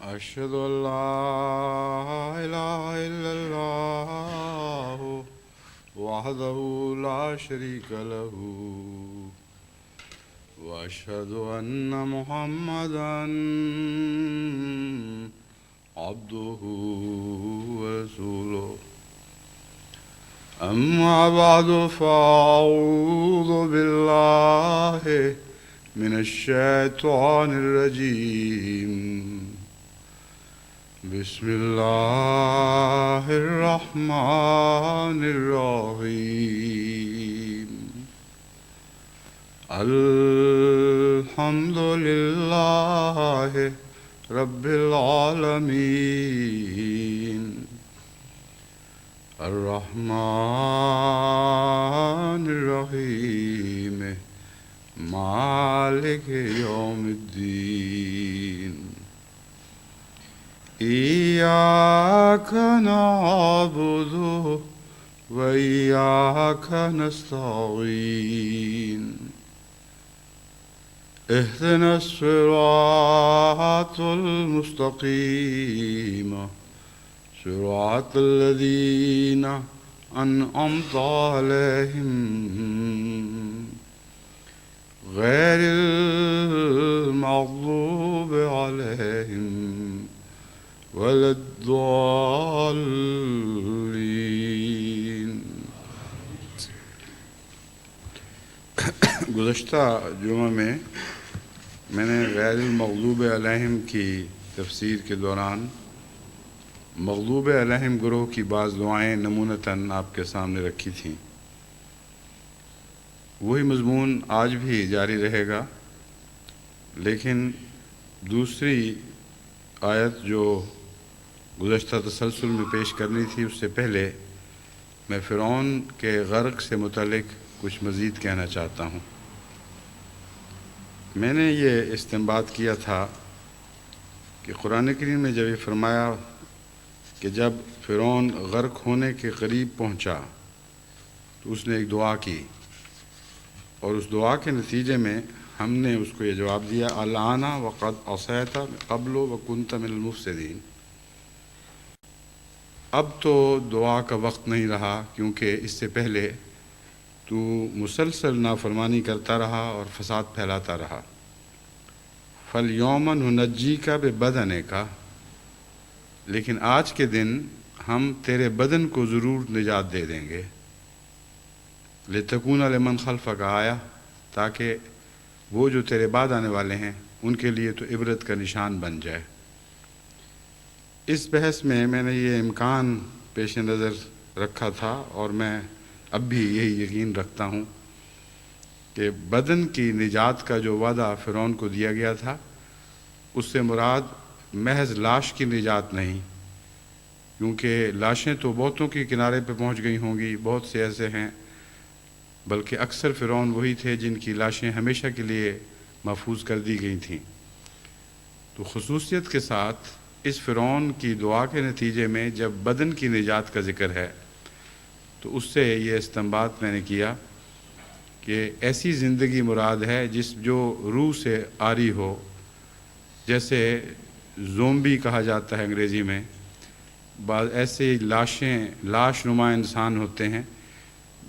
أشهد أن لا إله إلا الله وحده لا شريك له وأشهد أن محمدا عبده ورسوله أما بعد فأعوذ بالله من الشيطان الرجيم بسم الله الرحمن الرحيم الحمد لله رب العالمين الرحمن الرحيم مالك يوم الدين إياك نعبد وإياك نستعين اهدنا الصراط المستقيم صراط الذين أنعمت عليهم غير المغضوب عليهم ولا الضالين. گزشتہ جمعہ میں نے غیر المغضوب علیہم کی تفسیر کے دوران مغضوب علیہم گروہ کی بعض دعائیں نمونتاً آپ کے سامنے رکھی تھیں. وہی مضمون آج بھی جاری رہے گا، لیکن دوسری آیت جو گزشتہ تسلسل میں پیش کرنی تھی اس سے پہلے میں فرعون کے غرق سے متعلق کچھ مزید کہنا چاہتا ہوں. میں نے یہ استنباط کیا تھا کہ قرآن کریم میں جب یہ فرمایا کہ جب فرعون غرق ہونے کے قریب پہنچا تو اس نے ایک دعا کی، اور اس دعا کے نتیجے میں ہم نے اس کو یہ جواب دیا الآن وقد عصیت قبل وکنت من المفسدین. اب تو دعا کا وقت نہیں رہا، کیونکہ اس سے پہلے تو مسلسل نافرمانی کرتا رہا اور فساد پھیلاتا رہا. فَالْيَوْمَ نُنَجِّيكَ بِبَدَنِكَ، لیکن آج کے دن ہم تیرے بدن کو ضرور نجات دے دیں گے. لِتَكُونَ لِمَنْ خَلْفَكَ آیَةً، تاکہ وہ جو تیرے بعد آنے والے ہیں ان کے لیے تو عبرت کا نشان بن جائے. اس بحث میں نے یہ امکان پیش نظر رکھا تھا، اور میں اب بھی یہی یقین رکھتا ہوں کہ بدن کی نجات کا جو وعدہ فرعون کو دیا گیا تھا اس سے مراد محض لاش کی نجات نہیں، کیونکہ لاشیں تو بہتوں کے کنارے پہ پہنچ گئی ہوں گی، بہت سے ایسے ہیں، بلکہ اکثر فرعون وہی تھے جن کی لاشیں ہمیشہ کے لیے محفوظ کر دی گئی تھیں. تو خصوصیت کے ساتھ اس فرعون کی دعا کے نتیجے میں جب بدن کی نجات کا ذکر ہے تو اس سے یہ استنباط میں نے کیا کہ ایسی زندگی مراد ہے جو روح سے عاری ہو، جیسے زومبی کہا جاتا ہے انگریزی میں. بعض ایسے لاش نما انسان ہوتے ہیں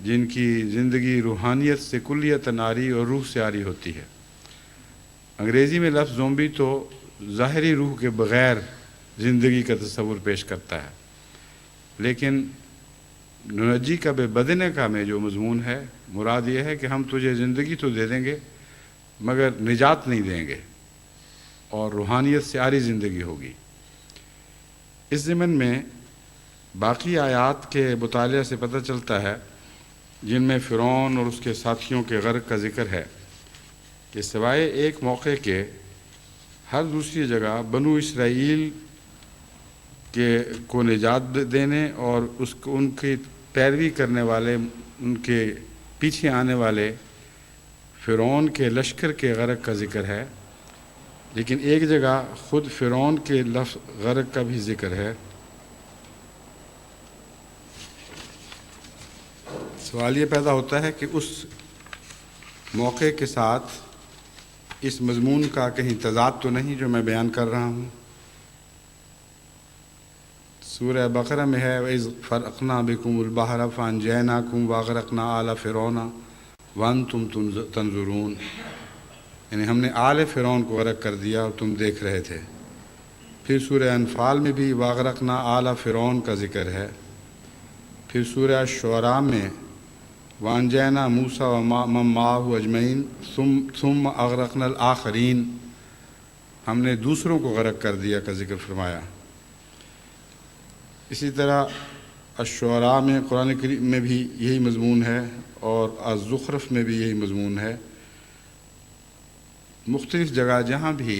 جن کی زندگی روحانیت سے کلیتاً عاری اور روح سے عاری ہوتی ہے. انگریزی میں لفظ زومبی تو ظاہری روح کے بغیر زندگی کا تصور پیش کرتا ہے، لیکن ننجی کا بے بدنے کا میں جو مضمون ہے مراد یہ ہے کہ ہم تجھے زندگی تو دے دیں گے مگر نجات نہیں دیں گے، اور روحانیت سے عاری زندگی ہوگی. اس ضمن میں باقی آیات کے مطالعہ سے پتہ چلتا ہے جن میں فرعون اور اس کے ساتھیوں کے غرق کا ذکر ہے کہ سوائے ایک موقع کے ہر دوسری جگہ بنو اسرائیل کو نجات دینے اور ان کی پیروی کرنے والے، ان کے پیچھے آنے والے فرعون کے لشکر کے غرق کا ذکر ہے، لیکن ایک جگہ خود فرعون کے لفظ غرق کا بھی ذکر ہے. سوال یہ پیدا ہوتا ہے کہ اس موقع کے ساتھ اس مضمون کا کہیں تضاد تو نہیں جو میں بیان کر رہا ہوں. سورہ بقرہ میں ہے وَإِذْ فَرَقْنَا بِكُمُ الْبَحْرَ فَأَنْجَيْنَاكُمْ وَأَغْرَقْنَا آلَ فِرْعَوْنَ وَأَنْتُمْ تَنظُرُونَ، یعنی ہم نے آل فرعون کو غرق کر دیا اور تم دیکھ رہے تھے۔ پھر سورہ انفال میں بھی وَأَغْرَقْنَا آلَ فِرْعَوْنَ کا ذکر ہے۔ پھر سورہ شعراء میں وَأَنْجَيْنَا مُوسَىٰ وَمَن مَّعَهُ أَجْمَعِينَ ثُمَّ أَغْرَقْنَا الْآخَرِينَ، ہم نے دوسروں کو غرق کر دیا کا ذکر فرمایا۔ اسی طرح الشعراء میں قرآن کریم میں بھی یہی مضمون ہے اور الزخرف میں بھی یہی مضمون ہے۔ مختلف جگہ جہاں بھی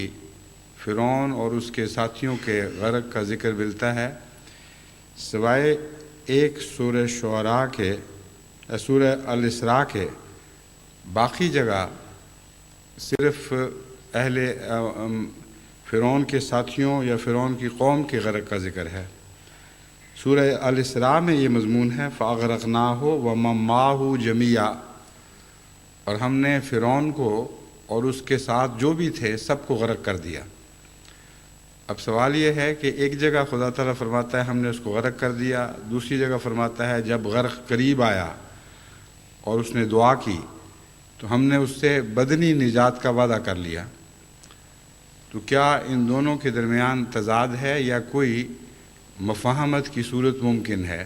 فرعون اور اس کے ساتھیوں کے غرق کا ذکر ملتا ہے، سوائے ایک سورہ شعراء کے سورہ الاسراء کے، باقی جگہ صرف اہل فرعون کے ساتھیوں یا فرعون کی قوم کے غرق کا ذکر ہے۔ سورہ الاسراء میں یہ مضمون ہے فَأَغْرَقْنَاهُ وَمَن مَّعَهُ جَمِيعًا، اور ہم نے فرعون کو اور اس کے ساتھ جو بھی تھے سب کو غرق کر دیا۔ اب سوال یہ ہے کہ ایک جگہ خدا تعالیٰ فرماتا ہے ہم نے اس کو غرق کر دیا، دوسری جگہ فرماتا ہے جب غرق قریب آیا اور اس نے دعا کی تو ہم نے اس سے بدنی نجات کا وعدہ کر لیا۔ تو کیا ان دونوں کے درمیان تضاد ہے یا کوئی مفاہمت کی صورت ممکن ہے؟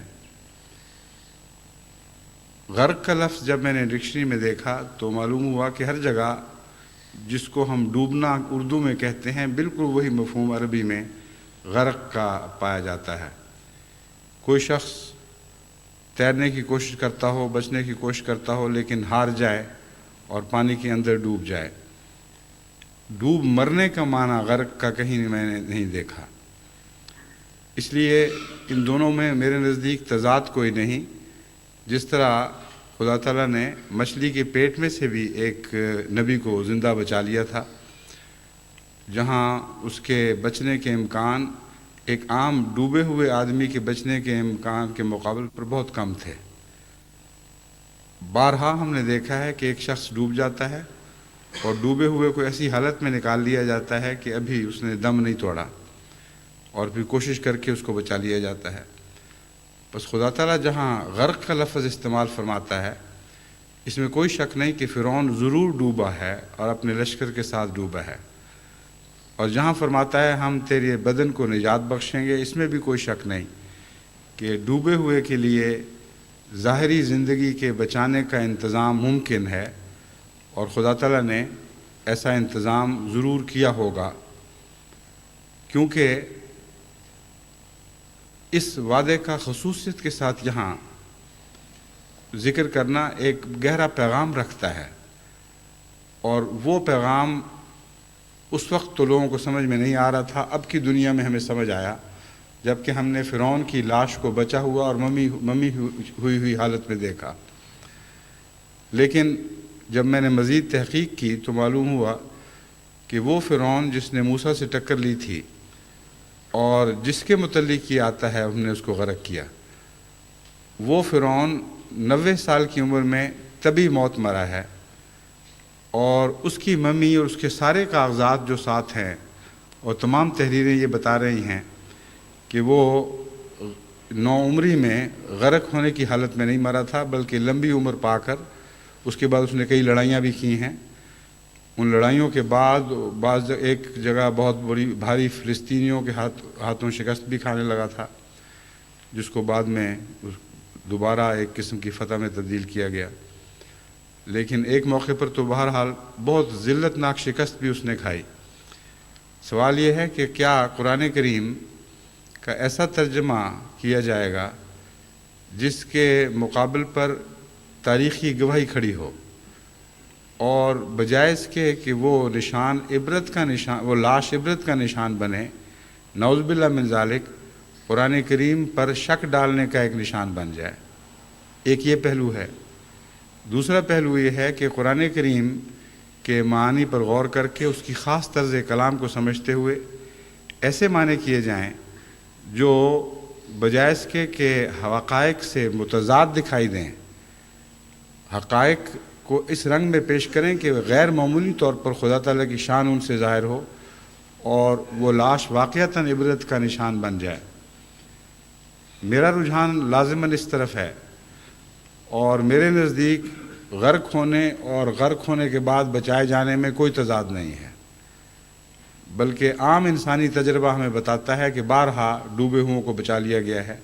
غرق کا لفظ جب میں نے ڈکشنری میں دیکھا تو معلوم ہوا کہ ہر جگہ جس کو ہم ڈوبنا اردو میں کہتے ہیں بالکل وہی مفہوم عربی میں غرق کا پایا جاتا ہے۔ کوئی شخص تیرنے کی کوشش کرتا ہو، بچنے کی کوشش کرتا ہو، لیکن ہار جائے اور پانی کے اندر ڈوب جائے۔ ڈوب مرنے کا معنی غرق کا کہیں میں نے نہیں دیکھا۔ اس لیے ان دونوں میں میرے نزدیک تضاد کوئی نہیں۔ جس طرح خدا تعالیٰ نے مچھلی کے پیٹ میں سے بھی ایک نبی کو زندہ بچا لیا تھا، جہاں اس کے بچنے کے امکان ایک عام ڈوبے ہوئے آدمی کے بچنے کے امکان کے مقابل پر بہت کم تھے۔ بارہا ہم نے دیکھا ہے کہ ایک شخص ڈوب جاتا ہے اور ڈوبے ہوئے کو ایسی حالت میں نکال لیا جاتا ہے کہ ابھی اس نے دم نہیں توڑا، اور پھر کوشش کر کے اس کو بچا لیا جاتا ہے۔ بس خدا تعالیٰ جہاں غرق کا لفظ استعمال فرماتا ہے، اس میں کوئی شک نہیں کہ فرعون ضرور ڈوبا ہے اور اپنے لشکر کے ساتھ ڈوبا ہے، اور جہاں فرماتا ہے ہم تیرے بدن کو نجات بخشیں گے، اس میں بھی کوئی شک نہیں کہ ڈوبے ہوئے کے لیے ظاہری زندگی کے بچانے کا انتظام ممکن ہے، اور خدا تعالیٰ نے ایسا انتظام ضرور کیا ہوگا، کیونکہ اس وعدے کا خصوصیت کے ساتھ یہاں ذکر کرنا ایک گہرا پیغام رکھتا ہے، اور وہ پیغام اس وقت تو لوگوں کو سمجھ میں نہیں آ رہا تھا، اب کی دنیا میں ہمیں سمجھ آیا جب کہ ہم نے فرعون کی لاش کو بچا ہوا اور ممی ہوئی حالت میں دیکھا۔ لیکن جب میں نے مزید تحقیق کی تو معلوم ہوا کہ وہ فرعون جس نے موسیٰ سے ٹکر لی تھی اور جس کے متعلق یہ آتا ہے ہم نے اس کو غرق کیا، وہ فرعون 90 سال کی عمر میں طبی موت مرا ہے، اور اس کی ممی اور اس کے سارے کاغذات جو ساتھ ہیں اور تمام تحریریں یہ بتا رہی ہیں کہ وہ نوعمری میں غرق ہونے کی حالت میں نہیں مرا تھا، بلکہ لمبی عمر پا کر اس کے بعد اس نے کئی لڑائیاں بھی کی ہیں۔ ان لڑائیوں کے بعد بعض ایک جگہ بہت بڑی بھاری فلسطینیوں کے ہاتھوں شکست بھی کھانے لگا تھا، جس کو بعد میں دوبارہ ایک قسم کی فتح میں تبدیل کیا گیا۔ لیکن ایک موقع پر تو بہرحال بہت ذلت ناک شکست بھی اس نے کھائی۔ سوال یہ ہے کہ کیا قرآن کریم کا ایسا ترجمہ کیا جائے گا جس کے مقابل پر تاریخی گواہی کھڑی ہو، اور بجائے اس کے کہ وہ نشان عبرت کا نشان، وہ لاش عبرت کا نشان بنے، نعوذ باللہ من ذالک قرآن کریم پر شک ڈالنے کا ایک نشان بن جائے۔ ایک یہ پہلو ہے۔ دوسرا پہلو یہ ہے کہ قرآن کریم کے معانی پر غور کر کے اس کی خاص طرز کلام کو سمجھتے ہوئے ایسے معنی کیے جائیں جو بجائے اس کے کہ حقائق سے متضاد دکھائی دیں، حقائق کو اس رنگ میں پیش کریں کہ غیر معمولی طور پر خدا تعالیٰ کی شان ان سے ظاہر ہو اور وہ لاش واقعتاً عبرت کا نشان بن جائے۔ میرا رجحان لازماً اس طرف ہے، اور میرے نزدیک غرق ہونے اور غرق ہونے کے بعد بچائے جانے میں کوئی تضاد نہیں ہے، بلکہ عام انسانی تجربہ ہمیں بتاتا ہے کہ بارہا ڈوبے ہوئوں کو بچا لیا گیا ہے،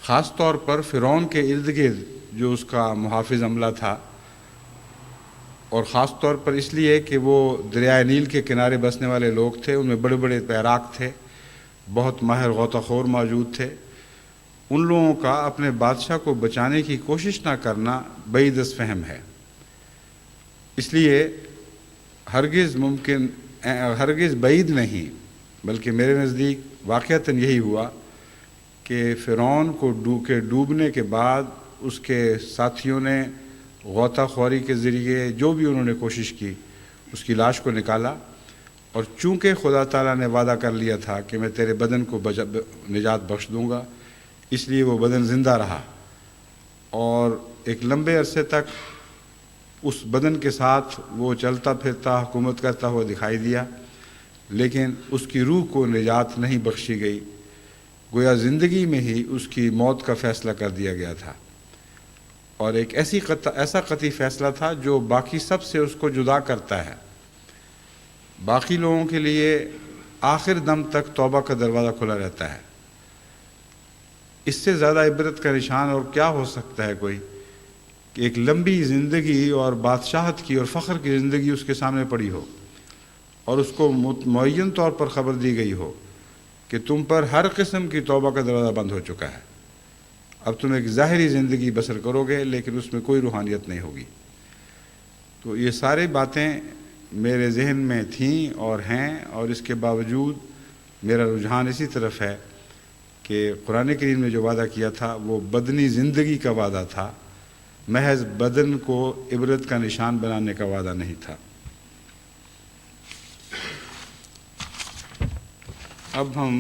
خاص طور پر فرعون کے ارد گرد جو اس کا محافظ عملہ تھا، اور خاص طور پر اس لیے کہ وہ دریائے نیل کے کنارے بسنے والے لوگ تھے، ان میں بڑے بڑے تیراک تھے، بہت ماہر غوطہ خور موجود تھے۔ ان لوگوں کا اپنے بادشاہ کو بچانے کی کوشش نہ کرنا بعید از فہم ہے، اس لیے ہرگز بعید نہیں، بلکہ میرے نزدیک واقعتاً یہی ہوا کہ فرعون کو ڈوبنے کے بعد اس کے ساتھیوں نے غوطہ خوری کے ذریعے جو بھی انہوں نے کوشش کی اس کی لاش کو نکالا، اور چونکہ خدا تعالیٰ نے وعدہ کر لیا تھا کہ میں تیرے بدن کو نجات بخش دوں گا، اس لیے وہ بدن زندہ رہا اور ایک لمبے عرصے تک اس بدن کے ساتھ وہ چلتا پھرتا حکومت کرتا ہوا دکھائی دیا، لیکن اس کی روح کو نجات نہیں بخشی گئی، گویا زندگی میں ہی اس کی موت کا فیصلہ کر دیا گیا تھا، اور ایک ایسا قطعی فیصلہ تھا جو باقی سب سے اس کو جدا کرتا ہے۔ باقی لوگوں کے لیے آخر دم تک توبہ کا دروازہ کھلا رہتا ہے۔ اس سے زیادہ عبرت کا نشان اور کیا ہو سکتا ہے کوئی کہ ایک لمبی زندگی اور بادشاہت کی اور فخر کی زندگی اس کے سامنے پڑی ہو، اور اس کو معین طور پر خبر دی گئی ہو کہ تم پر ہر قسم کی توبہ کا دروازہ بند ہو چکا ہے، اب تم ایک ظاہری زندگی بسر کرو گے لیکن اس میں کوئی روحانیت نہیں ہوگی۔ تو یہ ساری باتیں میرے ذہن میں تھیں اور ہیں، اور اس کے باوجود میرا رجحان اسی طرف ہے کہ قرآن کریم نے جو وعدہ کیا تھا وہ بدنی زندگی کا وعدہ تھا، محض بدن کو عبرت کا نشان بنانے کا وعدہ نہیں تھا۔ اب ہم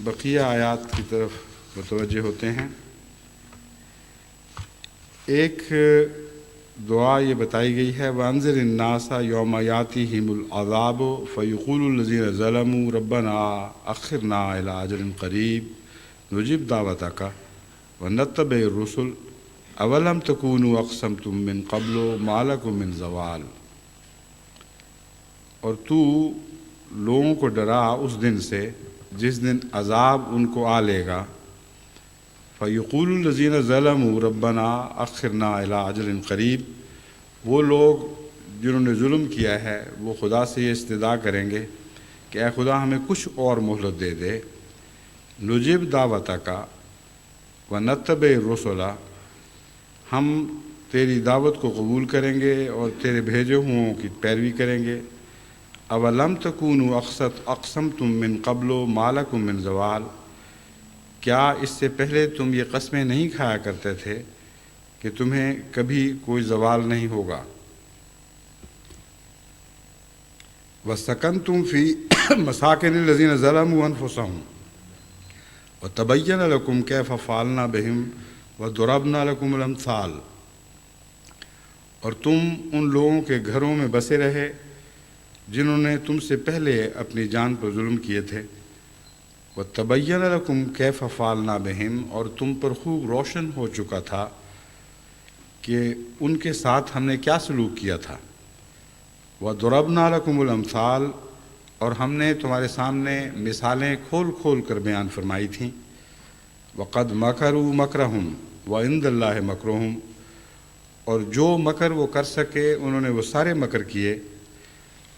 بقیہ آیات کی طرف متوجہ ہوتے ہیں۔ ایک دعا یہ بتائی گئی ہے، وَأَنذِرِ النَّاسَ يَوْمَ يَأْتِيهِمُ الْعَذَابُ فَيَقُولُ الَّذِينَ ظَلَمُوا رَبَّنَا أَخِّرْنَا إِلَىٰ أَجَلٍ قَرِيبٍ نُجِبْ دَعْوَتَكَ وَنَتَّبِعِ الرُّسُلَ أَوَلَمْ تَكُونُوا أَقْسَمْتُم مِّن قَبْلُ مَا لَكُم مِّن زَوَالٍ۔ اور تو لوگوں کو ڈرا اس دن سے جس دن عذاب ان کو آ لے گا، فَيَقُولُ الَّذِينَ ظَلَمُوا رَبَّنَا أَخِّرْنَا إِلَىٰ أَجَلٍ قَرِيبٍ، وہ لوگ جنہوں نے ظلم کیا ہے وہ خدا سے یہ استدعا کریں گے کہ اے خدا ہمیں کچھ اور مہلت دے دے، نجب دعوتک ونتبع الرسل، ہم تیری دعوت کو قبول کریں گے اور تیرے بھیجے ہوں کی پیروی کریں گے۔ اولم تکونوا اقسمتم من قبل ما لکم من زوال، کیا اس سے پہلے تم یہ قسمیں نہیں کھایا کرتے تھے کہ تمہیں کبھی کوئی زوال نہیں ہوگا؟ وَسَكَنْتُمْ فِي مَسَاكِنِ الَّذِينَ ظَلَمُوا أَنفُسَهُمْ وَتَبَيَّنَ لَكُمْ كَيْفَ فَعَلْنَا بِهِمْ وَضَرَبْنَا لَكُمُ الْأَمْثَالَ، اور تم ان لوگوں کے گھروں میں بسے رہے جنہوں نے تم سے پہلے اپنی جان پر ظلم کیے تھے، وَتَبَيَّنَ لَكُمْ كَيْفَ فَعَلْنَا بِهِمْ، اور تم پر خوب روشن ہو چکا تھا کہ ان کے ساتھ ہم نے کیا سلوک کیا تھا، وَضَرَبْنَا لَكُمُ الْأَمْثَالَ، اور ہم نے تمہارے سامنے مثالیں کھول کھول کر بیان فرمائی تھیں، وَقَدْ مَكَرُوا مَكْرَهُمْ وَعِندَ اللَّهِ مَكْرُهُمْ، اور جو مکر وہ کر سکے انہوں نے وہ سارے مکر کیے،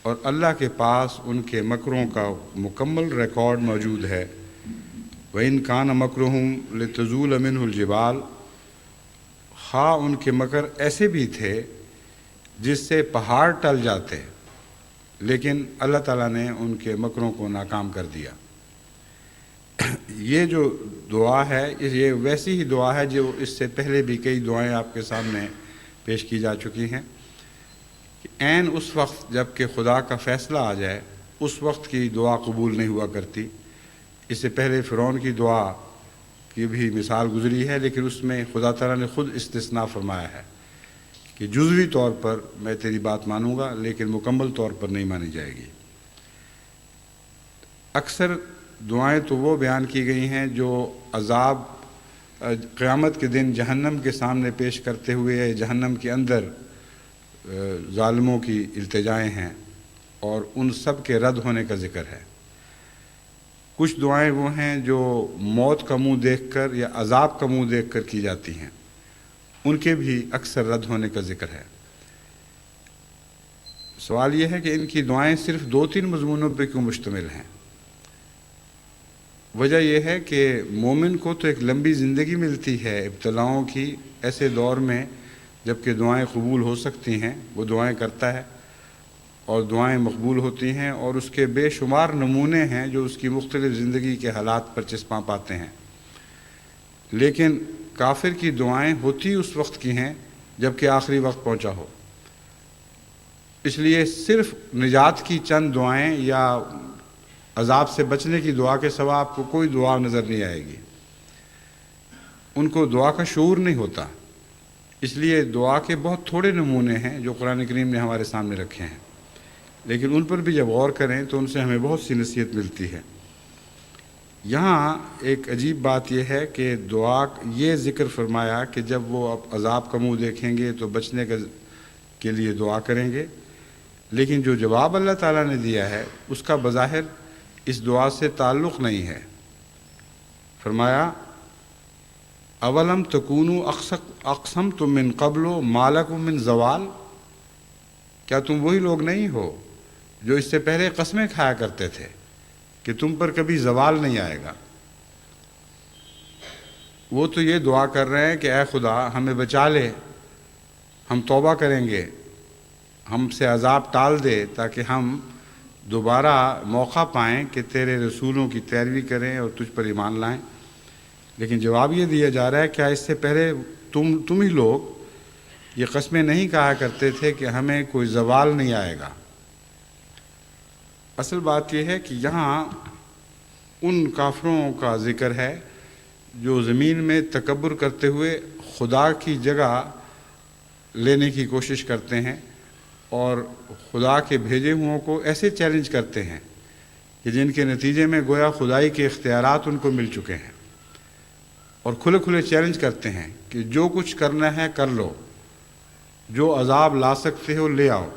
اور اللہ کے پاس ان کے مکروں کا مکمل ریکارڈ موجود ہے۔ وَإِنْ كَانَ مَكْرُهُمْ لِتَزُولَ مِنْهُ الْجِبَالُ، خواہ ان کے مکر ایسے بھی تھے جس سے پہاڑ ٹل جاتے، لیکن اللہ تعالیٰ نے ان کے مکروں کو ناکام کر دیا۔ یہ جو دعا ہے یہ ویسی ہی دعا ہے جو اس سے پہلے بھی کئی دعائیں آپ کے سامنے پیش کی جا چکی ہیں کہ عین اس وقت جب کہ خدا کا فیصلہ آ جائے اس وقت کی دعا قبول نہیں ہوا کرتی۔ اس سے پہلے فرعون کی دعا کی بھی مثال گزری ہے، لیکن اس میں خدا تعالیٰ نے خود استثناء فرمایا ہے کہ جزوی طور پر میں تیری بات مانوں گا لیکن مکمل طور پر نہیں مانی جائے گی۔ اکثر دعائیں تو وہ بیان کی گئی ہیں جو عذاب قیامت کے دن جہنم کے سامنے پیش کرتے ہوئے جہنم کے اندر ظالموں کی التجائیں ہیں، اور ان سب کے رد ہونے کا ذکر ہے۔ کچھ دعائیں وہ ہیں جو موت کا منہ دیکھ کر یا عذاب کا منہ دیکھ کر کی جاتی ہیں، ان کے بھی اکثر رد ہونے کا ذکر ہے۔ سوال یہ ہے کہ ان کی دعائیں صرف 2-3 مضمونوں پہ کیوں مشتمل ہیں؟ وجہ یہ ہے کہ مومن کو تو ایک لمبی زندگی ملتی ہے ابتلاؤں کی، ایسے دور میں جب کہ دعائیں قبول ہو سکتی ہیں وہ دعائیں کرتا ہے اور دعائیں مقبول ہوتی ہیں، اور اس کے بے شمار نمونے ہیں جو اس کی مختلف زندگی کے حالات پر چسپاں پاتے ہیں۔ لیکن کافر کی دعائیں ہوتی اس وقت کی ہیں جب کہ آخری وقت پہنچا ہو، اس لیے صرف نجات کی چند دعائیں یا عذاب سے بچنے کی دعا کے سوا آپ کو کوئی دعا نظر نہیں آئے گی۔ ان کو دعا کا شعور نہیں ہوتا، اس لیے دعا کے بہت تھوڑے نمونے ہیں جو قرآن کریم نے ہمارے سامنے رکھے ہیں، لیکن ان پر بھی جب غور کریں تو ان سے ہمیں بہت سی نصیحت ملتی ہے۔ یہاں ایک عجیب بات یہ ہے کہ دعا یہ ذکر فرمایا کہ جب وہ اب عذاب کا منہ دیکھیں گے تو بچنے کے لیے دعا کریں گے، لیکن جو جواب اللہ تعالیٰ نے دیا ہے اس کا بظاہر اس دعا سے تعلق نہیں ہے۔ فرمایا اولم تکونوا اقسمتم من قبل ما لکم من زوال، کیا تم وہی لوگ نہیں ہو جو اس سے پہلے قسمیں کھایا کرتے تھے کہ تم پر کبھی زوال نہیں آئے گا؟ وہ تو یہ دعا کر رہے ہیں کہ اے خدا ہمیں بچا لے، ہم توبہ کریں گے، ہم سے عذاب ٹال دے تاکہ ہم دوبارہ موقع پائیں کہ تیرے رسولوں کی پیروی کریں اور تجھ پر ایمان لائیں۔ لیکن جواب یہ دیا جا رہا ہے کیا اس سے پہلے تم ہی لوگ یہ قسمیں نہیں کہا کرتے تھے کہ ہمیں کوئی زوال نہیں آئے گا؟ اصل بات یہ ہے کہ یہاں ان کافروں کا ذکر ہے جو زمین میں تکبر کرتے ہوئے خدا کی جگہ لینے کی کوشش کرتے ہیں اور خدا کے بھیجے ہوں کو ایسے چیلنج کرتے ہیں کہ جن کے نتیجے میں گویا خدائی کے اختیارات ان کو مل چکے ہیں، اور کھلے کھلے چیلنج کرتے ہیں کہ جو کچھ کرنا ہے کر لو، جو عذاب لا سکتے ہو لے آؤ،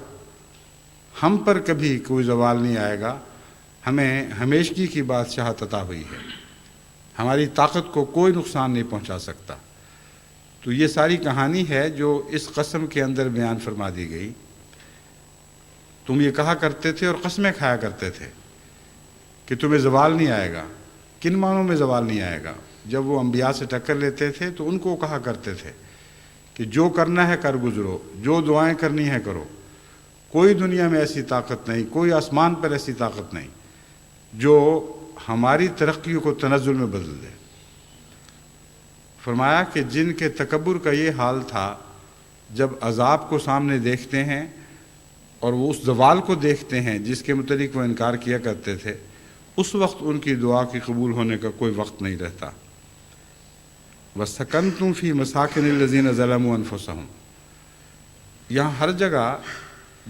ہم پر کبھی کوئی زوال نہیں آئے گا، ہمیں ہمیشگی کی بادشاہت عطا ہوئی ہے، ہماری طاقت کو کوئی نقصان نہیں پہنچا سکتا۔ تو یہ ساری کہانی ہے جو اس قسم کے اندر بیان فرما دی گئی۔ تم یہ کہا کرتے تھے اور قسمیں کھایا کرتے تھے کہ تمہیں زوال نہیں آئے گا۔ کن معنوں میں زوال نہیں آئے گا؟ جب وہ انبیاء سے ٹکر لیتے تھے تو ان کو کہا کرتے تھے کہ جو کرنا ہے کر گزرو، جو دعائیں کرنی ہے کرو، کوئی دنیا میں ایسی طاقت نہیں، کوئی آسمان پر ایسی طاقت نہیں جو ہماری ترقی کو تنزل میں بدل دے۔ فرمایا کہ جن کے تکبر کا یہ حال تھا، جب عذاب کو سامنے دیکھتے ہیں اور وہ اس زوال کو دیکھتے ہیں جس کے متعلق وہ انکار کیا کرتے تھے، اس وقت ان کی دعا کی قبول ہونے کا کوئی وقت نہیں رہتا۔ وَسَكَنْتُمْ فِي مَسَاكِنِ الَّذِينَ ظَلَمُوا أَنفُسَهُمْ، یہاں ہر جگہ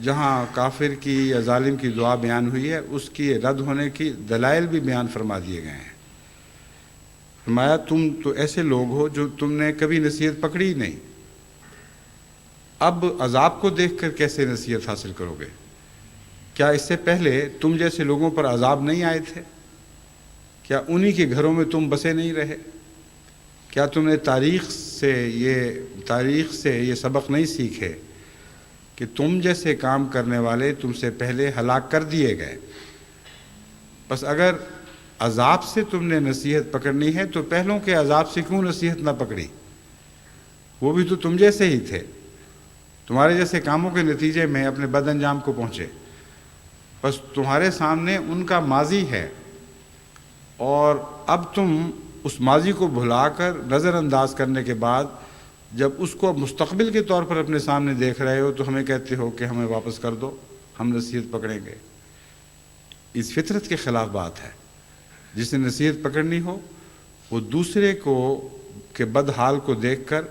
جہاں کافر کی یا ظالم کی دعا بیان ہوئی ہے اس کی رد ہونے کی دلائل بھی بیان فرما دیے گئے ہیں۔ فرمایا تم تو ایسے لوگ ہو جو تم نے کبھی نصیحت پکڑی ہی نہیں، اب عذاب کو دیکھ کر کیسے نصیحت حاصل کرو گے؟ کیا اس سے پہلے تم جیسے لوگوں پر عذاب نہیں آئے تھے؟ کیا انہی کے گھروں میں تم بسے نہیں رہے؟ کیا تم نے تاریخ سے یہ سبق نہیں سیکھے کہ تم جیسے کام کرنے والے تم سے پہلے ہلاک کر دیے گئے؟ بس اگر عذاب سے تم نے نصیحت پکڑنی ہے تو پہلوں کے عذاب سے کیوں نصیحت نہ پکڑی؟ وہ بھی تو تم جیسے ہی تھے، تمہارے جیسے کاموں کے نتیجے میں اپنے بد انجام کو پہنچے۔ بس تمہارے سامنے ان کا ماضی ہے، اور اب تم اس ماضی کو بھلا کر نظر انداز کرنے کے بعد جب اس کو مستقبل کے طور پر اپنے سامنے دیکھ رہے ہو تو ہمیں کہتے ہو کہ ہمیں واپس کر دو، ہم نصیحت پکڑیں گے۔ اس فطرت کے خلاف بات ہے۔ جس نے نصیحت پکڑنی ہو وہ دوسرے کے بد حال کو دیکھ کر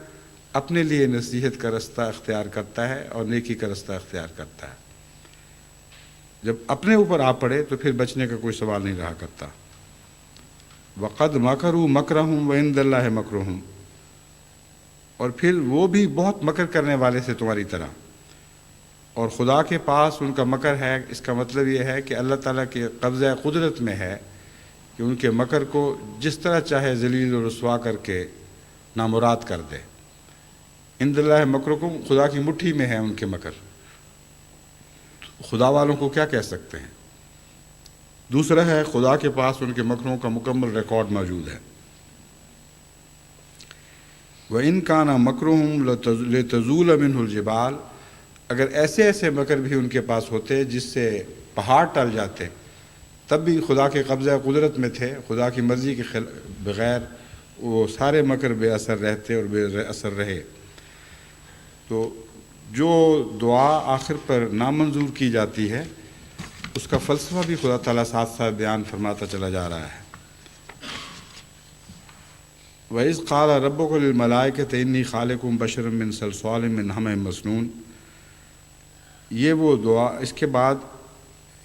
اپنے لیے نصیحت کا رستہ اختیار کرتا ہے اور نیکی کا رستہ اختیار کرتا ہے۔ جب اپنے اوپر آ پڑے تو پھر بچنے کا کوئی سوال نہیں رہا کرتا۔ وقد مکروا مکرہم وعند اللہ مکرہم، اور پھر وہ بھی بہت مکر کرنے والے سے تمہاری طرح، اور خدا کے پاس ان کا مکر ہے۔ اس کا مطلب یہ ہے کہ اللہ تعالیٰ کے قبضہ قدرت میں ہے کہ ان کے مکر کو جس طرح چاہے ذلیل و رسوا کر کے نامراد کر دے۔ عند اللہ مکرکم، خدا کی مٹھی میں ہے ان کے مکر، خدا والوں کو کیا کہہ سکتے ہیں۔ دوسرا ہے خدا کے پاس ان کے مکروں کا مکمل ریکارڈ موجود ہے۔ وَإِن كَانَ مَكْرُهُمْ لِتَزُولَ مِنْهُ الْجِبَالُ، اگر ایسے ایسے مکر بھی ان کے پاس ہوتے جس سے پہاڑ ٹل جاتے، تب بھی خدا کے قبضہ قدرت میں تھے، خدا کی مرضی کے بغیر وہ سارے مکر بے اثر رہتے اور بے اثر رہے۔ تو جو دعا آخر پر نامنظور کی جاتی ہے اس کا فلسفہ بھی خدا تعالیٰ ساتھ ساتھ بیان فرماتا چلا جا رہا ہے۔ وَإِذْ قَالَ رَبُّكَ لِلْمَلَائِكَةِ إِنِّي خَالِقٌ بَشَرًا مِّن صَلْصَالٍ مِّنْ حَمَإٍ مَّسْنُونٍ، یہ وہ دعا اس کے بعد،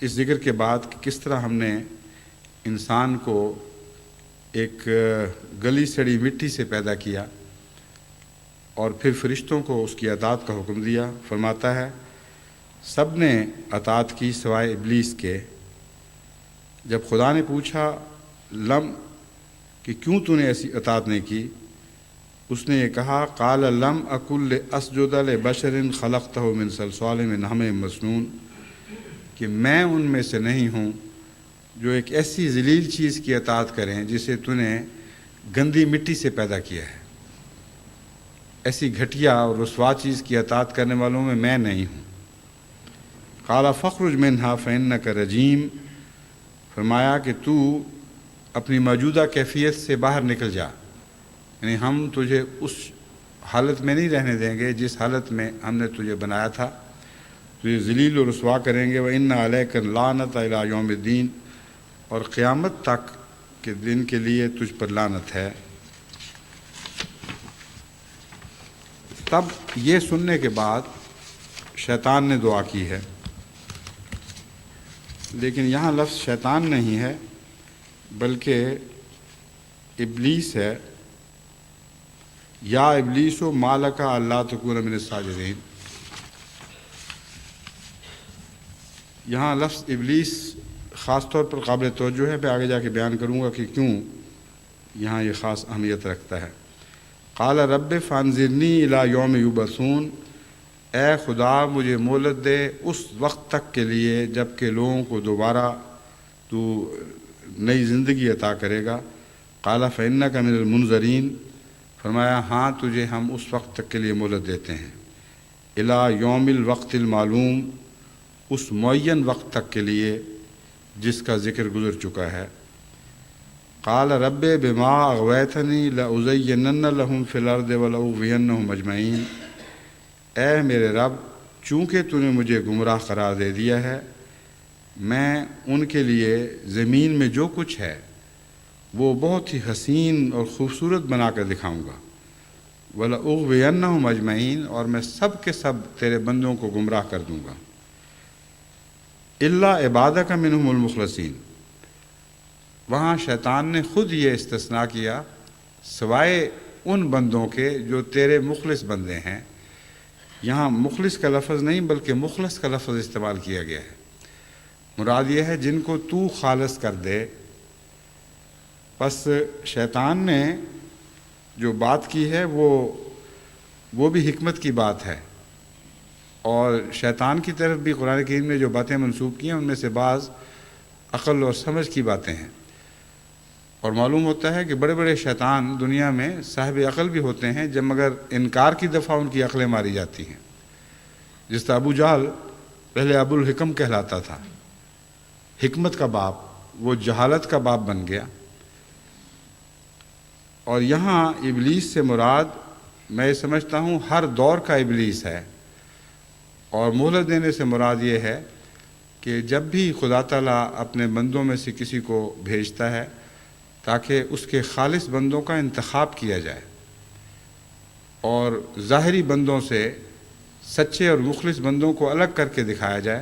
اس ذکر کے بعد کہ کس طرح ہم نے انسان کو ایک گلی سڑی مٹی سے پیدا کیا اور پھر فرشتوں کو اس کی اطاعت کا حکم دیا۔ فرماتا ہے سب نے اطاعت کی سوائے ابلیس کے۔ جب خدا نے پوچھا لم کہ کیوں تو نے ایسی اطاعت نہیں کی، اس نے یہ کہا قال لم اکل اسجد لبشر خلقتہ من صلصال من حمأ مسنون، کہ میں ان میں سے نہیں ہوں جو ایک ایسی ذلیل چیز کی اطاعت کریں جسے تو نے گندی مٹی سے پیدا کیا ہے۔ ایسی گھٹیا اور رسوا چیز کی اطاعت کرنے والوں میں نہیں ہوں۔ قال فاخرج منہا فإنک رجیم، فرمایا کہ تو اپنی موجودہ کیفیت سے باہر نکل جا، یعنی ہم تجھے اس حالت میں نہیں رہنے دیں گے جس حالت میں ہم نے تجھے بنایا تھا، تجھے ذلیل و رسوا کریں گے۔ وَإِنَّ عَلَيْكَ اللَّعْنَةَ إِلَىٰ يَوْمِ الدِّينِ، اور قیامت تک کے دن کے لیے تجھ پر لعنت ہے۔ تب یہ سننے کے بعد شیطان نے دعا کی ہے، لیکن یہاں لفظ شیطان نہیں ہے بلکہ ابلیس ہے۔ یا ابلیس و مالک اللہ تکون من الساجدین، یہاں لفظ ابلیس خاص طور پر قابل توجہ ہے، میں آگے جا کے بیان کروں گا کہ کیوں یہاں یہ خاص اہمیت رکھتا ہے۔ قال رب فانظرنی الی یوم یبعثون، اے خدا مجھے مہلت دے اس وقت تک کے لیے جب کہ لوگوں کو دوبارہ تو نئی زندگی عطا کرے گا۔ قال فإنک من المنظرین، فرمایا ہاں تجھے ہم اس وقت تک کے لیے مہلت دیتے ہیں۔ الی یوم الوقت المعلوم، اس معین وقت تک کے لیے جس کا ذکر گزر چکا ہے۔ قال رب بما اغویتنی لأزینن لہم فی الارض ولأغوینہم اجمعین، اے میرے رب چونکہ تو نے مجھے گمراہ قرار دے دیا ہے، میں ان کے لیے زمین میں جو کچھ ہے وہ بہت ہی حسین اور خوبصورت بنا کر دکھاؤں گا۔ وَلَأُغْوِيَنَّهُمْ أَجْمَعِينَ، اور میں سب کے سب تیرے بندوں کو گمراہ کر دوں گا۔ إِلَّا عِبَادَكَ مِنْهُمُ الْمُخْلَصِينَ، وہاں شیطان نے خود یہ استثناء کیا سوائے ان بندوں کے جو تیرے مخلص بندے ہیں۔ یہاں مخلص کا لفظ نہیں بلکہ مخلص کا لفظ استعمال کیا گیا ہے، مراد یہ ہے جن کو تو خالص کر دے۔ پس شیطان نے جو بات کی ہے وہ بھی حکمت کی بات ہے، اور شیطان کی طرف بھی قرآن کریم نے جو باتیں منسوب کی ہیں ان میں سے بعض عقل اور سمجھ کی باتیں ہیں، اور معلوم ہوتا ہے کہ بڑے بڑے شیطان دنیا میں صاحب عقل بھی ہوتے ہیں جب مگر انکار کی دفعہ ان کی عقلیں ماری جاتی ہیں۔ جس طرح ابو جہل پہلے ابو الحکم کہلاتا تھا، حکمت کا باپ، وہ جہالت کا باپ بن گیا۔ اور یہاں ابلیس سے مراد میں سمجھتا ہوں ہر دور کا ابلیس ہے، اور مہلت دینے سے مراد یہ ہے کہ جب بھی خدا تعالیٰ اپنے بندوں میں سے کسی کو بھیجتا ہے تاکہ اس کے خالص بندوں کا انتخاب کیا جائے اور ظاہری بندوں سے سچے اور مخلص بندوں کو الگ کر کے دکھایا جائے،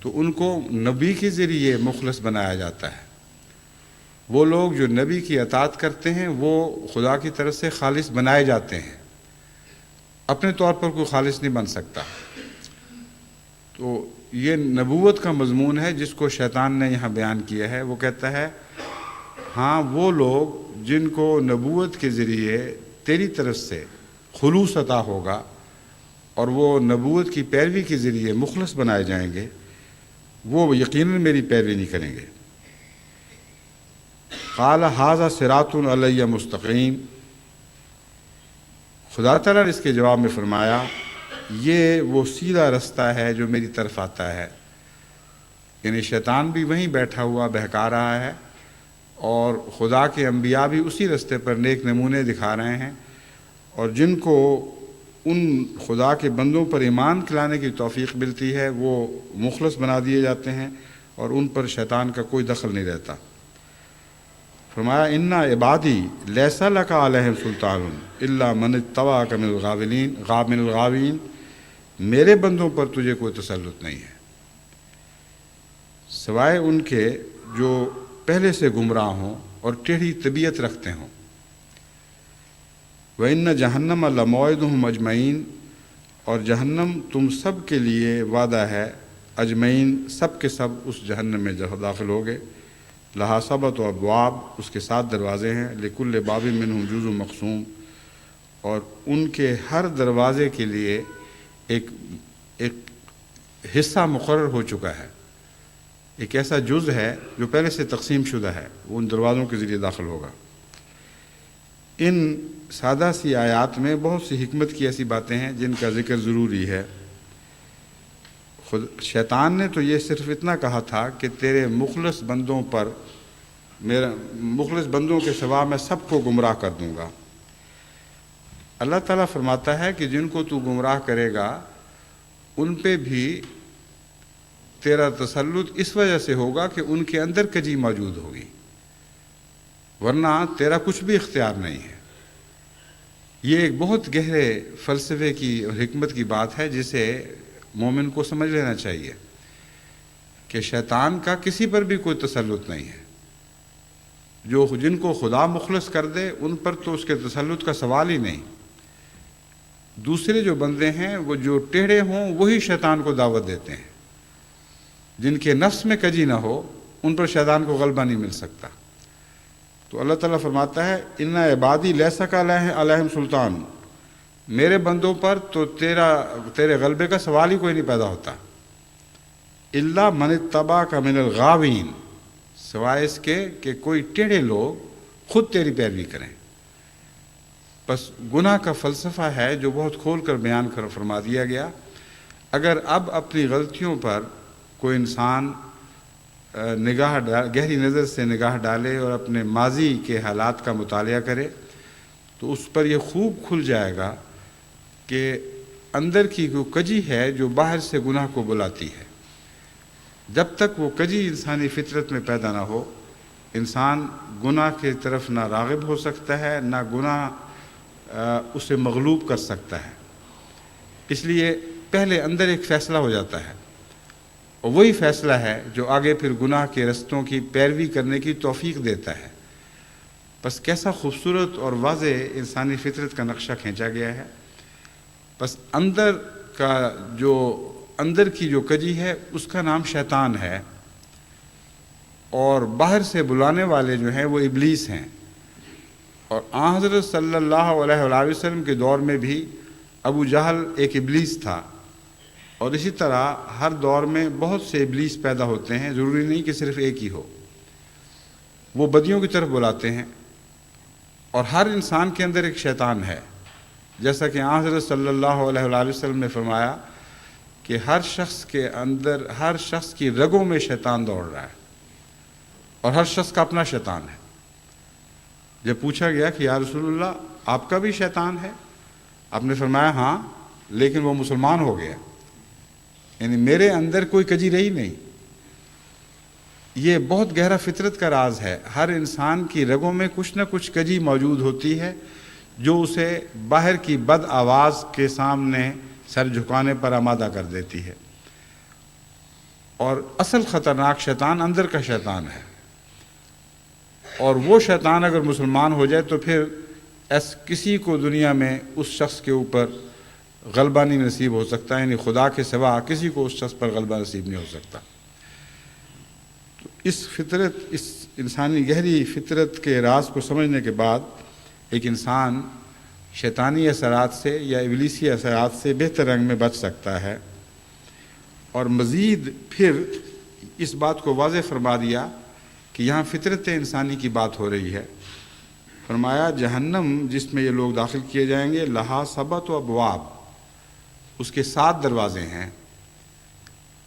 تو ان کو نبی کے ذریعے مخلص بنایا جاتا ہے۔ وہ لوگ جو نبی کی اطاعت کرتے ہیں وہ خدا کی طرف سے خالص بنائے جاتے ہیں، اپنے طور پر کوئی خالص نہیں بن سکتا۔ تو یہ نبوت کا مضمون ہے جس کو شیطان نے یہاں بیان کیا ہے۔ وہ کہتا ہے ہاں وہ لوگ جن کو نبوت کے ذریعے تیری طرف سے خلوص عطا ہوگا اور وہ نبوت کی پیروی کے ذریعے مخلص بنائے جائیں گے، وہ یقیناً میری پیروی نہیں کریں گے۔ قال ھذا صراط علی مستقیم، خدا تعالیٰ نے اس کے جواب میں فرمایا یہ وہ سیدھا رستہ ہے جو میری طرف آتا ہے۔ یعنی شیطان بھی وہیں بیٹھا ہوا بہکا رہا ہے اور خدا کے انبیاء بھی اسی رستے پر نیک نمونے دکھا رہے ہیں، اور جن کو ان خدا کے بندوں پر ایمان کھلانے کی توفیق ملتی ہے وہ مخلص بنا دیے جاتے ہیں اور ان پر شیطان کا کوئی دخل نہیں رہتا۔ فرمایا ان عبادی لیس لک علیہم سلطان الا من اتبعک من الغاوین، میرے بندوں پر تجھے کوئی تسلط نہیں ہے سوائے ان کے جو پہلے سے گمراہ ہوں اور ٹیڑھی طبیعت رکھتے ہوں۔ وَإِنَّ جَهَنَّمَ لَمَوْعِدُهُمْ أَجْمَعِينَ، اور جہنم تم سب کے لیے وعدہ ہے، اجمعین سب کے سب اس جہنم میں داخل ہوگے۔ لہا سبعۃ ابواب، اس کے 7 دروازے ہیں، لکل باب منہم جزء مقسوم، اور ان کے ہر دروازے کے لیے ایک حصہ مقرر ہو چکا ہے، ایک ایسا جز ہے جو پہلے سے تقسیم شدہ ہے، وہ ان دروازوں کے ذریعے داخل ہوگا۔ ان سادہ سی آیات میں بہت سی حکمت کی ایسی باتیں ہیں جن کا ذکر ضروری ہے۔ شیطان نے تو یہ صرف اتنا کہا تھا کہ تیرے مخلص بندوں پر، میرا مخلص بندوں کے سوا میں سب کو گمراہ کر دوں گا۔ اللہ تعالیٰ فرماتا ہے کہ جن کو تو گمراہ کرے گا ان پہ بھی تیرا تسلط اس وجہ سے ہوگا کہ ان کے اندر کجی موجود ہوگی، ورنہ تیرا کچھ بھی اختیار نہیں ہے۔ یہ ایک بہت گہرے فلسفے کی اور حکمت کی بات ہے جسے مومن کو سمجھ لینا چاہیے کہ شیطان کا کسی پر بھی کوئی تسلط نہیں ہے۔ جن کو خدا مخلص کر دے ان پر تو اس کے تسلط کا سوال ہی نہیں۔ دوسرے جو بندے ہیں وہ جو ٹیڑھے ہوں وہی شیطان کو دعوت دیتے ہیں، جن کے نفس میں کجی نہ ہو ان پر شیطان کو غلبہ نہیں مل سکتا۔ تو اللہ تعالیٰ فرماتا ہے ان عبادی لیس لک علیہم سلطان، میرے بندوں پر تو تیرے غلبے کا سوال ہی کوئی نہیں پیدا ہوتا۔ الا من اتبعک من الغاوین، سوائے اس کے کہ کوئی ٹیڑھے لوگ خود تیری پیروی کریں۔ بس گناہ کا فلسفہ ہے جو بہت کھول کر بیان فرما دیا گیا۔ اگر اب اپنی غلطیوں پر کوئی انسان گہری نظر سے نگاہ ڈالے اور اپنے ماضی کے حالات کا مطالعہ کرے تو اس پر یہ خوب کھل جائے گا کہ اندر کی وہ کجی ہے جو باہر سے گناہ کو بلاتی ہے۔ جب تک وہ کجی انسانی فطرت میں پیدا نہ ہو، انسان گناہ کی طرف نہ راغب ہو سکتا ہے، نہ گناہ اسے مغلوب کر سکتا ہے۔ اس لیے پہلے اندر ایک فیصلہ ہو جاتا ہے، اور وہی فیصلہ ہے جو آگے پھر گناہ کے رستوں کی پیروی کرنے کی توفیق دیتا ہے۔ بس کیسا خوبصورت اور واضح انسانی فطرت کا نقشہ کھینچا گیا ہے۔ بس اندر کی جو کجی ہے اس کا نام شیطان ہے، اور باہر سے بلانے والے جو ہیں وہ ابلیس ہیں۔ اور آن حضرت صلی اللہ علیہ وآلہ وسلم کے دور میں بھی ابو جہل ایک ابلیس تھا، اور اسی طرح ہر دور میں بہت سے ابلیس پیدا ہوتے ہیں، ضروری نہیں کہ صرف ایک ہی ہو۔ وہ بدیوں کی طرف بلاتے ہیں، اور ہر انسان کے اندر ایک شیطان ہے، جیسا کہ آن حضرت صلی اللہ علیہ وآلہ وسلم نے فرمایا کہ ہر شخص کی رگوں میں شیطان دوڑ رہا ہے، اور ہر شخص کا اپنا شیطان ہے۔ جب پوچھا گیا کہ یا رسول اللہ آپ کا بھی شیطان ہے؟ آپ نے فرمایا ہاں، لیکن وہ مسلمان ہو گیا، یعنی میرے اندر کوئی کجی رہی نہیں۔ یہ بہت گہرا فطرت کا راز ہے۔ ہر انسان کی رگوں میں کچھ نہ کچھ کجی موجود ہوتی ہے جو اسے باہر کی بد آواز کے سامنے سر جھکانے پر آمادہ کر دیتی ہے، اور اصل خطرناک شیطان اندر کا شیطان ہے۔ اور وہ شیطان اگر مسلمان ہو جائے تو پھر کسی کو دنیا میں اس شخص کے اوپر غلبہ نہیں نصیب ہو سکتا، یعنی خدا کے سوا کسی کو اس شخص پر غلبہ نصیب نہیں ہو سکتا۔ تو اس فطرت، اس انسانی گہری فطرت کے راز کو سمجھنے کے بعد ایک انسان شیطانی اثرات سے یا ابلیسی اثرات سے بہتر رنگ میں بچ سکتا ہے۔ اور مزید پھر اس بات کو واضح فرما دیا کہ یہاں فطرت انسانی کی بات ہو رہی ہے۔ فرمایا جہنم جس میں یہ لوگ داخل کیے جائیں گے، لہا سبت و ابواب، اس کے 7 دروازے ہیں۔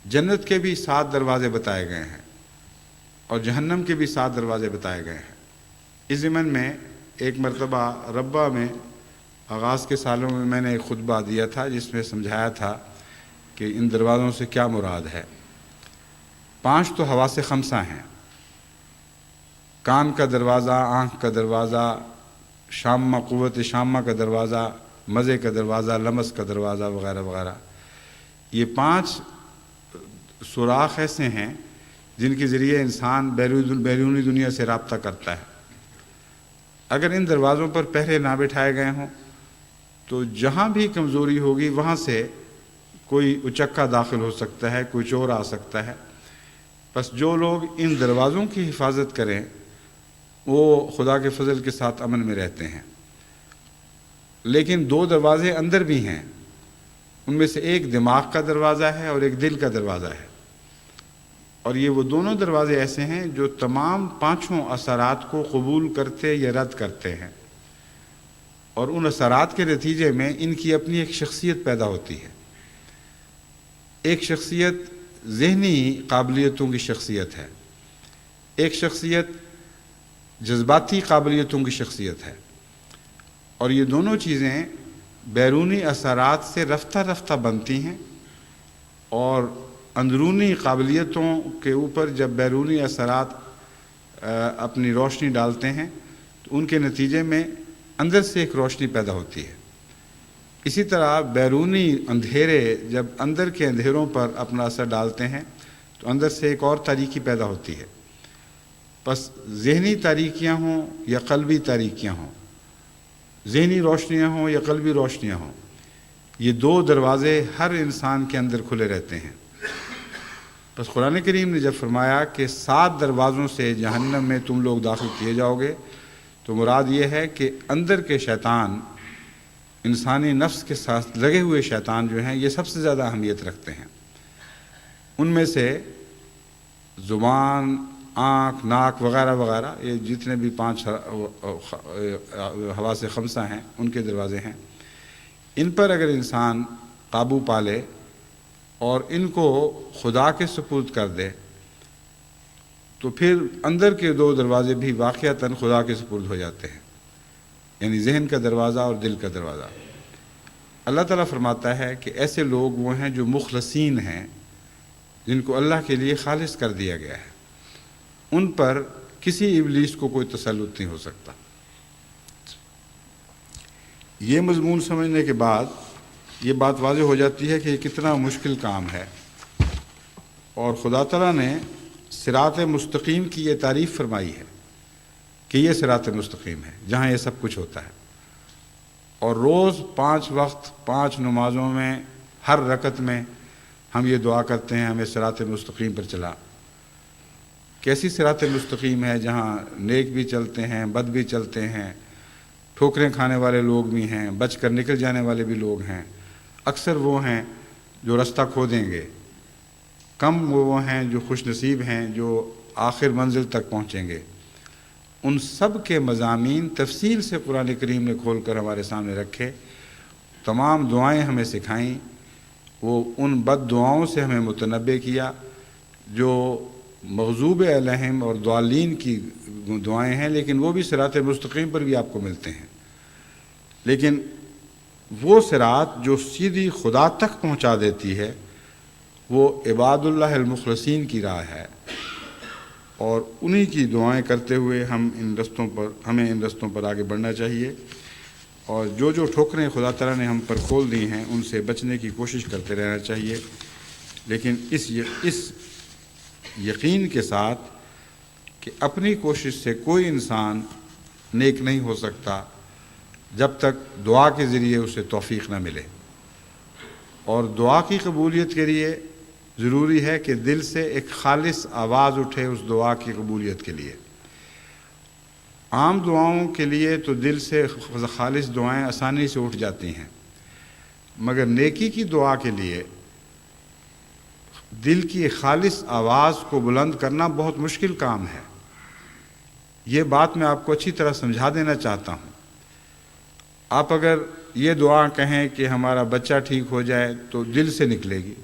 جنت کے بھی 7 دروازے بتائے گئے ہیں اور جہنم کے بھی 7 دروازے بتائے گئے ہیں۔ اس ضمن میں ایک مرتبہ ربہ میں آغاز کے سالوں میں نے ایک خطبہ دیا تھا جس میں سمجھایا تھا کہ ان دروازوں سے کیا مراد ہے۔ 5 تو حواس خمسہ ہیں، کان کا دروازہ، آنکھ کا دروازہ، شامہ، قوت شامہ کا دروازہ، مزے کا دروازہ، لمس کا دروازہ وغیرہ وغیرہ۔ یہ 5 سوراخ ایسے ہیں جن کے ذریعے انسان بیرونی دنیا سے رابطہ کرتا ہے۔ اگر ان دروازوں پر پہرے نہ بٹھائے گئے ہوں تو جہاں بھی کمزوری ہوگی وہاں سے کوئی اچکا داخل ہو سکتا ہے، کوئی چور آ سکتا ہے۔ بس جو لوگ ان دروازوں کی حفاظت کریں وہ خدا کے فضل کے ساتھ امن میں رہتے ہیں۔ لیکن 2 دروازے اندر بھی ہیں، ان میں سے ایک دماغ کا دروازہ ہے اور ایک دل کا دروازہ ہے، اور یہ وہ دونوں دروازے ایسے ہیں جو تمام 5 اثرات کو قبول کرتے یا رد کرتے ہیں، اور ان اثرات کے نتیجے میں ان کی اپنی ایک شخصیت پیدا ہوتی ہے۔ ایک شخصیت ذہنی قابلیتوں کی شخصیت ہے، ایک شخصیت جذباتی قابلیتوں کی شخصیت ہے، اور یہ دونوں چیزیں بیرونی اثرات سے رفتہ رفتہ بنتی ہیں، اور اندرونی قابلیتوں کے اوپر جب بیرونی اثرات اپنی روشنی ڈالتے ہیں تو ان کے نتیجے میں اندر سے ایک روشنی پیدا ہوتی ہے۔ اسی طرح بیرونی اندھیرے جب اندر کے اندھیروں پر اپنا اثر ڈالتے ہیں تو اندر سے ایک اور تاریکی پیدا ہوتی ہے۔ بس ذہنی تاریکیاں ہوں یا قلبی تاریکیاں ہوں، ذہنی روشنیاں ہوں یا قلبی روشنیاں ہوں، یہ 2 دروازے ہر انسان کے اندر کھلے رہتے ہیں۔ بس قرآن کریم نے جب فرمایا کہ 7 دروازوں سے جہنم میں تم لوگ داخل کیے جاؤ گے تو مراد یہ ہے کہ اندر کے شیطان، انسانی نفس کے ساتھ لگے ہوئے شیطان جو ہیں یہ سب سے زیادہ اہمیت رکھتے ہیں۔ ان میں سے زبان، آنکھ، ناک وغیرہ وغیرہ، یہ جتنے بھی 5 حواس خمسہ ہیں ان کے دروازے ہیں۔ ان پر اگر انسان قابو پا لے اور ان کو خدا کے سپرد کر دے تو پھر اندر کے 2 دروازے بھی واقعتاً خدا کے سپرد ہو جاتے ہیں، یعنی ذہن کا دروازہ اور دل کا دروازہ۔ اللہ تعالیٰ فرماتا ہے کہ ایسے لوگ وہ ہیں جو مخلصین ہیں، جن کو اللہ کے لیے خالص کر دیا گیا ہے، ان پر کسی ابلیس کو کوئی تسلط نہیں ہو سکتا۔ یہ مضمون سمجھنے کے بعد یہ بات واضح ہو جاتی ہے کہ یہ کتنا مشکل کام ہے، اور خدا تعالیٰ نے صراط مستقیم کی یہ تعریف فرمائی ہے کہ یہ صراط مستقیم ہے جہاں یہ سب کچھ ہوتا ہے، اور روز 5 وقت 5 نمازوں میں ہر رکعت میں ہم یہ دعا کرتے ہیں ہمیں صراط مستقیم پر چلا۔ کیسی صراط مستقیم ہے جہاں نیک بھی چلتے ہیں، بد بھی چلتے ہیں، ٹھوکریں کھانے والے لوگ بھی ہیں، بچ کر نکل جانے والے بھی لوگ ہیں۔ اکثر وہ ہیں جو رستہ کھو دیں گے، کم وہ ہیں جو خوش نصیب ہیں جو آخر منزل تک پہنچیں گے۔ ان سب کے مضامین تفصیل سے قرآن کریم نے کھول کر ہمارے سامنے رکھے، تمام دعائیں ہمیں سکھائیں، وہ ان بد دعاؤں سے ہمیں متنبع کیا جو مغضوب علیہم اور ضالین کی دعائیں ہیں، لیکن وہ بھی صراط مستقیم پر بھی آپ کو ملتے ہیں۔ لیکن وہ صراط جو سیدھی خدا تک پہنچا دیتی ہے وہ عباد اللہ المخلصین کی راہ ہے، اور انہی کی دعائیں کرتے ہوئے ہمیں ان رستوں پر آگے بڑھنا چاہیے، اور جو ٹھوکریں خدا تعالیٰ نے ہم پر کھول دی ہیں ان سے بچنے کی کوشش کرتے رہنا چاہیے، لیکن اس یقین کے ساتھ کہ اپنی کوشش سے کوئی انسان نیک نہیں ہو سکتا جب تک دعا کے ذریعے اسے توفیق نہ ملے، اور دعا کی قبولیت کے لیے ضروری ہے کہ دل سے ایک خالص آواز اٹھے اس دعا کی قبولیت کے لیے۔ عام دعاؤں کے لیے تو دل سے خالص دعائیں آسانی سے اٹھ جاتی ہیں، مگر نیکی کی دعا کے لیے دل کی خالص آواز کو بلند کرنا بہت مشکل کام ہے۔ یہ بات میں آپ کو اچھی طرح سمجھا دینا چاہتا ہوں۔ آپ اگر یہ دعا کہیں کہ ہمارا بچہ ٹھیک ہو جائے تو دل سے نکلے گی،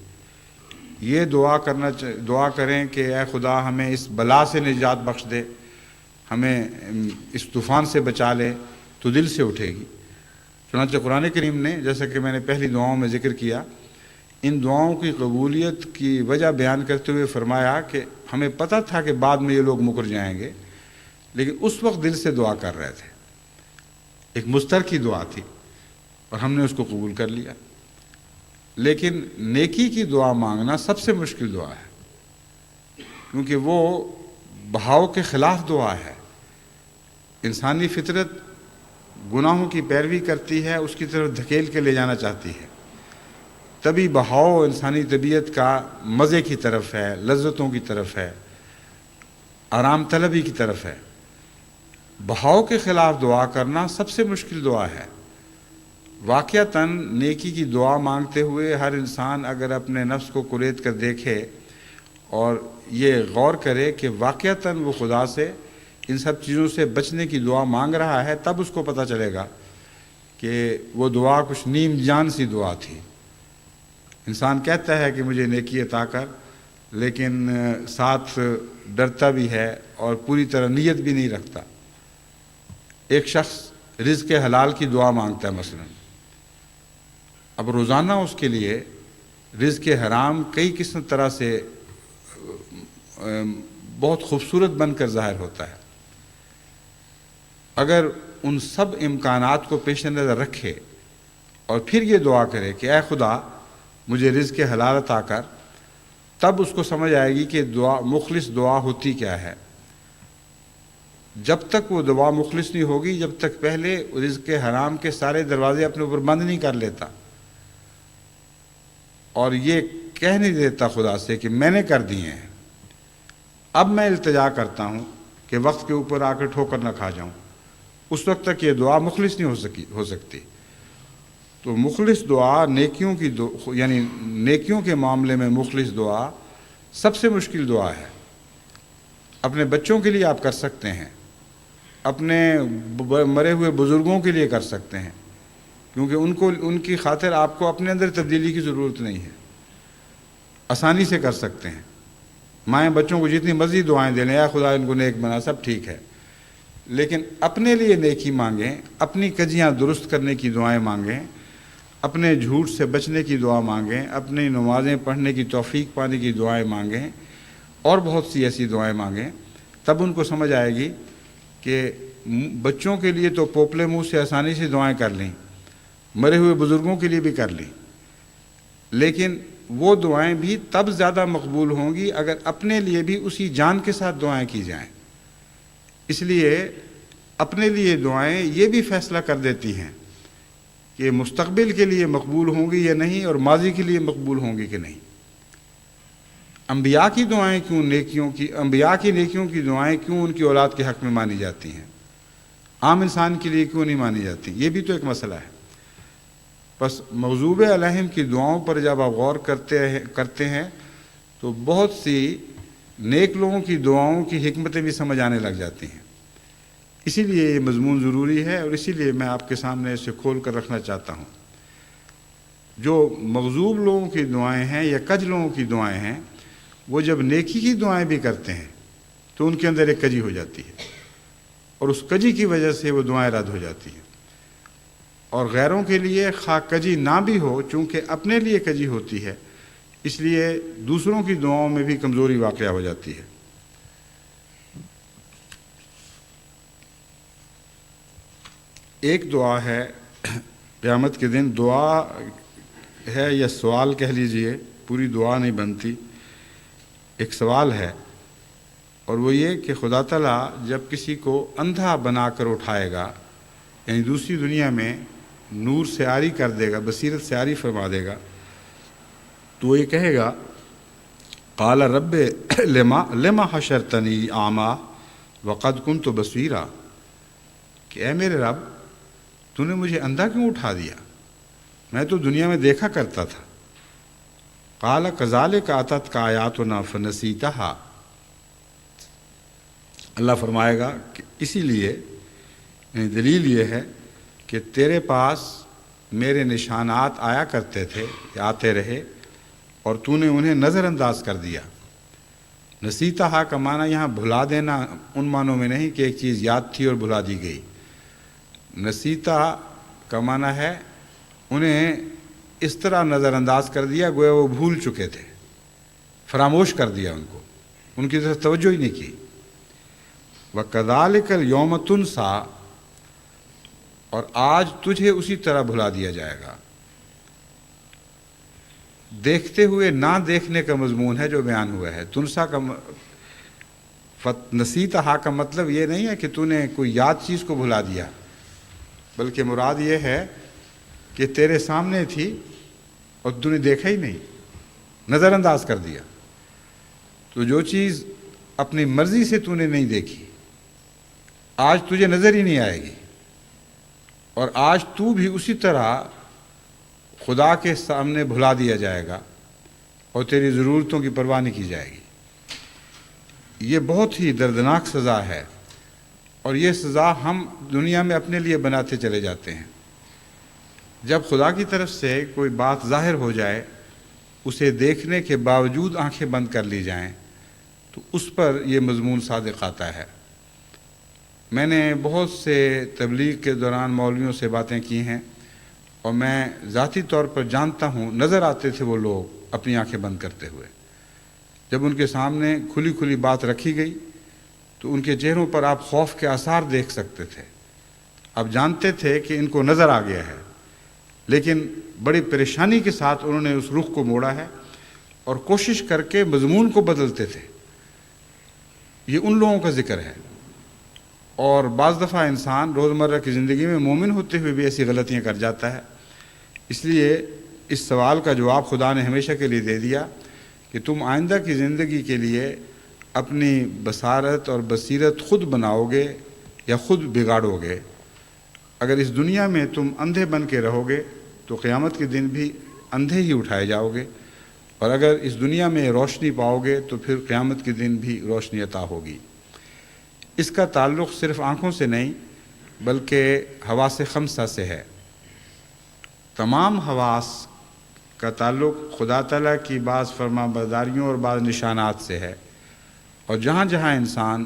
یہ دعا کریں کہ اے خدا ہمیں اس بلا سے نجات بخش دے، ہمیں اس طوفان سے بچا لے، تو دل سے اٹھے گی۔ چنانچہ قرآن کریم نے، جیسا کہ میں نے پہلی دعاؤں میں ذکر کیا، ان دعاؤں کی قبولیت کی وجہ بیان کرتے ہوئے فرمایا کہ ہمیں پتہ تھا کہ بعد میں یہ لوگ مکر جائیں گے، لیکن اس وقت دل سے دعا کر رہے تھے۔ ایک مسترکی دعا تھی اور ہم نے اس کو قبول کر لیا۔ لیکن نیکی کی دعا مانگنا سب سے مشکل دعا ہے، کیونکہ وہ بہاؤ کے خلاف دعا ہے۔ انسانی فطرت گناہوں کی پیروی کرتی ہے، اس کی طرف دھکیل کے لے جانا چاہتی ہے۔ تبھی بہاؤ انسانی طبیعت کا مزے کی طرف ہے، لذتوں کی طرف ہے، آرام طلبی کی طرف ہے۔ بہاؤ کے خلاف دعا کرنا سب سے مشکل دعا ہے۔ واقعتاً نیکی کی دعا مانگتے ہوئے ہر انسان اگر اپنے نفس کو کلیت کر دیکھے اور یہ غور کرے کہ واقعتاً وہ خدا سے ان سب چیزوں سے بچنے کی دعا مانگ رہا ہے، تب اس کو پتہ چلے گا کہ وہ دعا کچھ نیم جان سی دعا تھی۔ انسان کہتا ہے کہ مجھے نیکی عطا کر، لیکن ساتھ ڈرتا بھی ہے اور پوری طرح نیت بھی نہیں رکھتا۔ ایک شخص رزق حلال کی دعا مانگتا ہے مثلاً، اب روزانہ اس کے لیے رزق حرام کئی قسم طرح سے بہت خوبصورت بن کر ظاہر ہوتا ہے۔ اگر ان سب امکانات کو پیش نظر رکھے اور پھر یہ دعا کرے کہ اے خدا مجھے رزق حلال عطا کر، تب اس کو سمجھ آئے گی کہ مخلص دعا ہوتی کیا ہے۔ جب تک وہ دعا مخلص نہیں ہوگی، جب تک پہلے رزق حرام کے سارے دروازے اپنے اوپر بند نہیں کر لیتا اور یہ کہہ نہیں دیتا خدا سے کہ میں نے کر دیے ہیں، اب میں التجا کرتا ہوں کہ وقت کے اوپر آ کر ٹھوکر نہ کھا جاؤں، اس وقت تک یہ دعا مخلص نہیں ہو سکتی۔ تو مخلص دعا یعنی نیکیوں کے معاملے میں مخلص دعا سب سے مشکل دعا ہے۔ اپنے بچوں کے لیے آپ کر سکتے ہیں، اپنے مرے ہوئے بزرگوں کے لیے کر سکتے ہیں، کیونکہ ان کی خاطر آپ کو اپنے اندر تبدیلی کی ضرورت نہیں ہے، آسانی سے کر سکتے ہیں۔ مائیں بچوں کو جتنی مرضی دعائیں دے لیں، اے خدا ان کو نیک بنا، سب ٹھیک ہے، لیکن اپنے لیے نیکی مانگیں، اپنی کجیاں درست کرنے کی دعائیں مانگیں، اپنے جھوٹ سے بچنے کی دعا مانگیں، اپنی نمازیں پڑھنے کی توفیق پانے کی دعائیں مانگیں، اور بہت سی ایسی دعائیں مانگیں۔ تب ان کو سمجھ آئے گی کہ بچوں کے لیے تو پوپلے منہ سے آسانی سے دعائیں کر لیں، مرے ہوئے بزرگوں کے لیے بھی کر لیں، لیکن وہ دعائیں بھی تب زیادہ مقبول ہوں گی اگر اپنے لیے بھی اسی جان کے ساتھ دعائیں کی جائیں۔ اس لیے اپنے لیے دعائیں یہ بھی فیصلہ کر دیتی ہیں کہ مستقبل کے لیے مقبول ہوں گی یا نہیں، اور ماضی کے لیے مقبول ہوں گی کہ نہیں۔ انبیاء کی دعائیں کیوں انبیاء کی نیکیوں کی دعائیں کیوں ان کی اولاد کے حق میں مانی جاتی ہیں، عام انسان کے لیے کیوں نہیں مانی جاتی؟ یہ بھی تو ایک مسئلہ ہے۔ بس مغضوب علیہم کی دعاؤں پر جب آپ غور کرتے ہیں تو بہت سی نیک لوگوں کی دعاؤں کی حکمتیں بھی سمجھ آنے لگ جاتی ہیں۔ اسی لیے یہ مضمون ضروری ہے، اور اسی لیے میں آپ کے سامنے اسے کھول کر رکھنا چاہتا ہوں۔ جو مغضوب لوگوں کی دعائیں ہیں یا کج لوگوں کی دعائیں ہیں، وہ جب نیکی کی دعائیں بھی کرتے ہیں تو ان کے اندر ایک کجی ہو جاتی ہے، اور اس کجی کی وجہ سے وہ دعائیں رد ہو جاتی ہیں۔ اور غیروں کے لیے خواہ کجی نہ بھی ہو، چونکہ اپنے لیے کجی ہوتی ہے، اس لیے دوسروں کی دعاؤں میں بھی کمزوری واقع ہو جاتی ہے۔ ایک دعا ہے قیامت کے دن، دعا ہے یا سوال کہہ لیجئے، پوری دعا نہیں بنتی، ایک سوال ہے اور وہ یہ کہ خدا تعالیٰ جب کسی کو اندھا بنا کر اٹھائے گا، یعنی دوسری دنیا میں نور سے عاری کر دے گا، بصیرت سے عاری فرما دے گا، تو وہ یہ کہے گا قال رب لما حشرتنی اعمیٰ وقد کنت بصیرا، کہ اے میرے رب تو نے مجھے اندھا کیوں اٹھا دیا، میں تو دنیا میں دیکھا کرتا تھا۔ قال کذالک اتتک آیاتنا فنسیتہا، اللہ فرمائے گا کہ اسی لیے، یعنی دلیل یہ ہے کہ تیرے پاس میرے نشانات آیا کرتے تھے، آتے رہے، اور تو نے انہیں نظر انداز کر دیا۔ نسیتہا کا معنی یہاں بھلا دینا ان معنوں میں نہیں کہ ایک چیز یاد تھی اور بھلا دی گئی۔ نسیتا کا معنی ہے انہیں اس طرح نظر انداز کر دیا گویا وہ بھول چکے تھے، فراموش کر دیا ان کو، ان کی طرف توجہ ہی نہیں کی۔ وَكَذَلِكَ الْيَوْمَ تُنْسَىٰ، اور آج تجھے اسی طرح بھلا دیا جائے گا۔ دیکھتے ہوئے نہ دیکھنے کا مضمون ہے جو بیان ہوا ہے۔ تنسا کا نسیتہا کا مطلب یہ نہیں ہے کہ تو نے کوئی یاد چیز کو بھلا دیا، بلکہ مراد یہ ہے کہ تیرے سامنے تھی اور تو نے دیکھا ہی نہیں، نظر انداز کر دیا۔ تو جو چیز اپنی مرضی سے تو نے نہیں دیکھی، آج تجھے نظر ہی نہیں آئے گی، اور آج تو بھی اسی طرح خدا کے سامنے بھلا دیا جائے گا اور تیری ضرورتوں کی پرواہ نہیں کی جائے گی۔ یہ بہت ہی دردناک سزا ہے، اور یہ سزا ہم دنیا میں اپنے لیے بناتے چلے جاتے ہیں۔ جب خدا کی طرف سے کوئی بات ظاہر ہو جائے، اسے دیکھنے کے باوجود آنکھیں بند کر لی جائیں، تو اس پر یہ مضمون صادق آتا ہے۔ میں نے بہت سے تبلیغ کے دوران مولویوں سے باتیں کی ہیں، اور میں ذاتی طور پر جانتا ہوں، نظر آتے تھے وہ لوگ اپنی آنکھیں بند کرتے ہوئے۔ جب ان کے سامنے کھلی کھلی بات رکھی گئی تو ان کے چہروں پر آپ خوف کے آثار دیکھ سکتے تھے۔ آپ جانتے تھے کہ ان کو نظر آ گیا ہے، لیکن بڑی پریشانی کے ساتھ انہوں نے اس رخ کو موڑا ہے اور کوشش کر کے مضمون کو بدلتے تھے۔ یہ ان لوگوں کا ذکر ہے، اور بعض دفعہ انسان روزمرہ کی زندگی میں مومن ہوتے ہوئے بھی ایسی غلطیاں کر جاتا ہے۔ اس لیے اس سوال کا جواب خدا نے ہمیشہ کے لیے دے دیا کہ تم آئندہ کی زندگی کے لیے اپنی بصارت اور بصیرت خود بناؤ گے یا خود بگاڑو گے۔ اگر اس دنیا میں تم اندھے بن کے رہو گے تو قیامت کے دن بھی اندھے ہی اٹھائے جاؤ گے، اور اگر اس دنیا میں روشنی پاؤ گے تو پھر قیامت کے دن بھی روشنی عطا ہوگی۔ اس کا تعلق صرف آنکھوں سے نہیں بلکہ حواس خمسہ سے ہے۔ تمام حواس کا تعلق خدا تعالیٰ کی بعض فرما برداریوں اور بعض نشانات سے ہے، اور جہاں جہاں انسان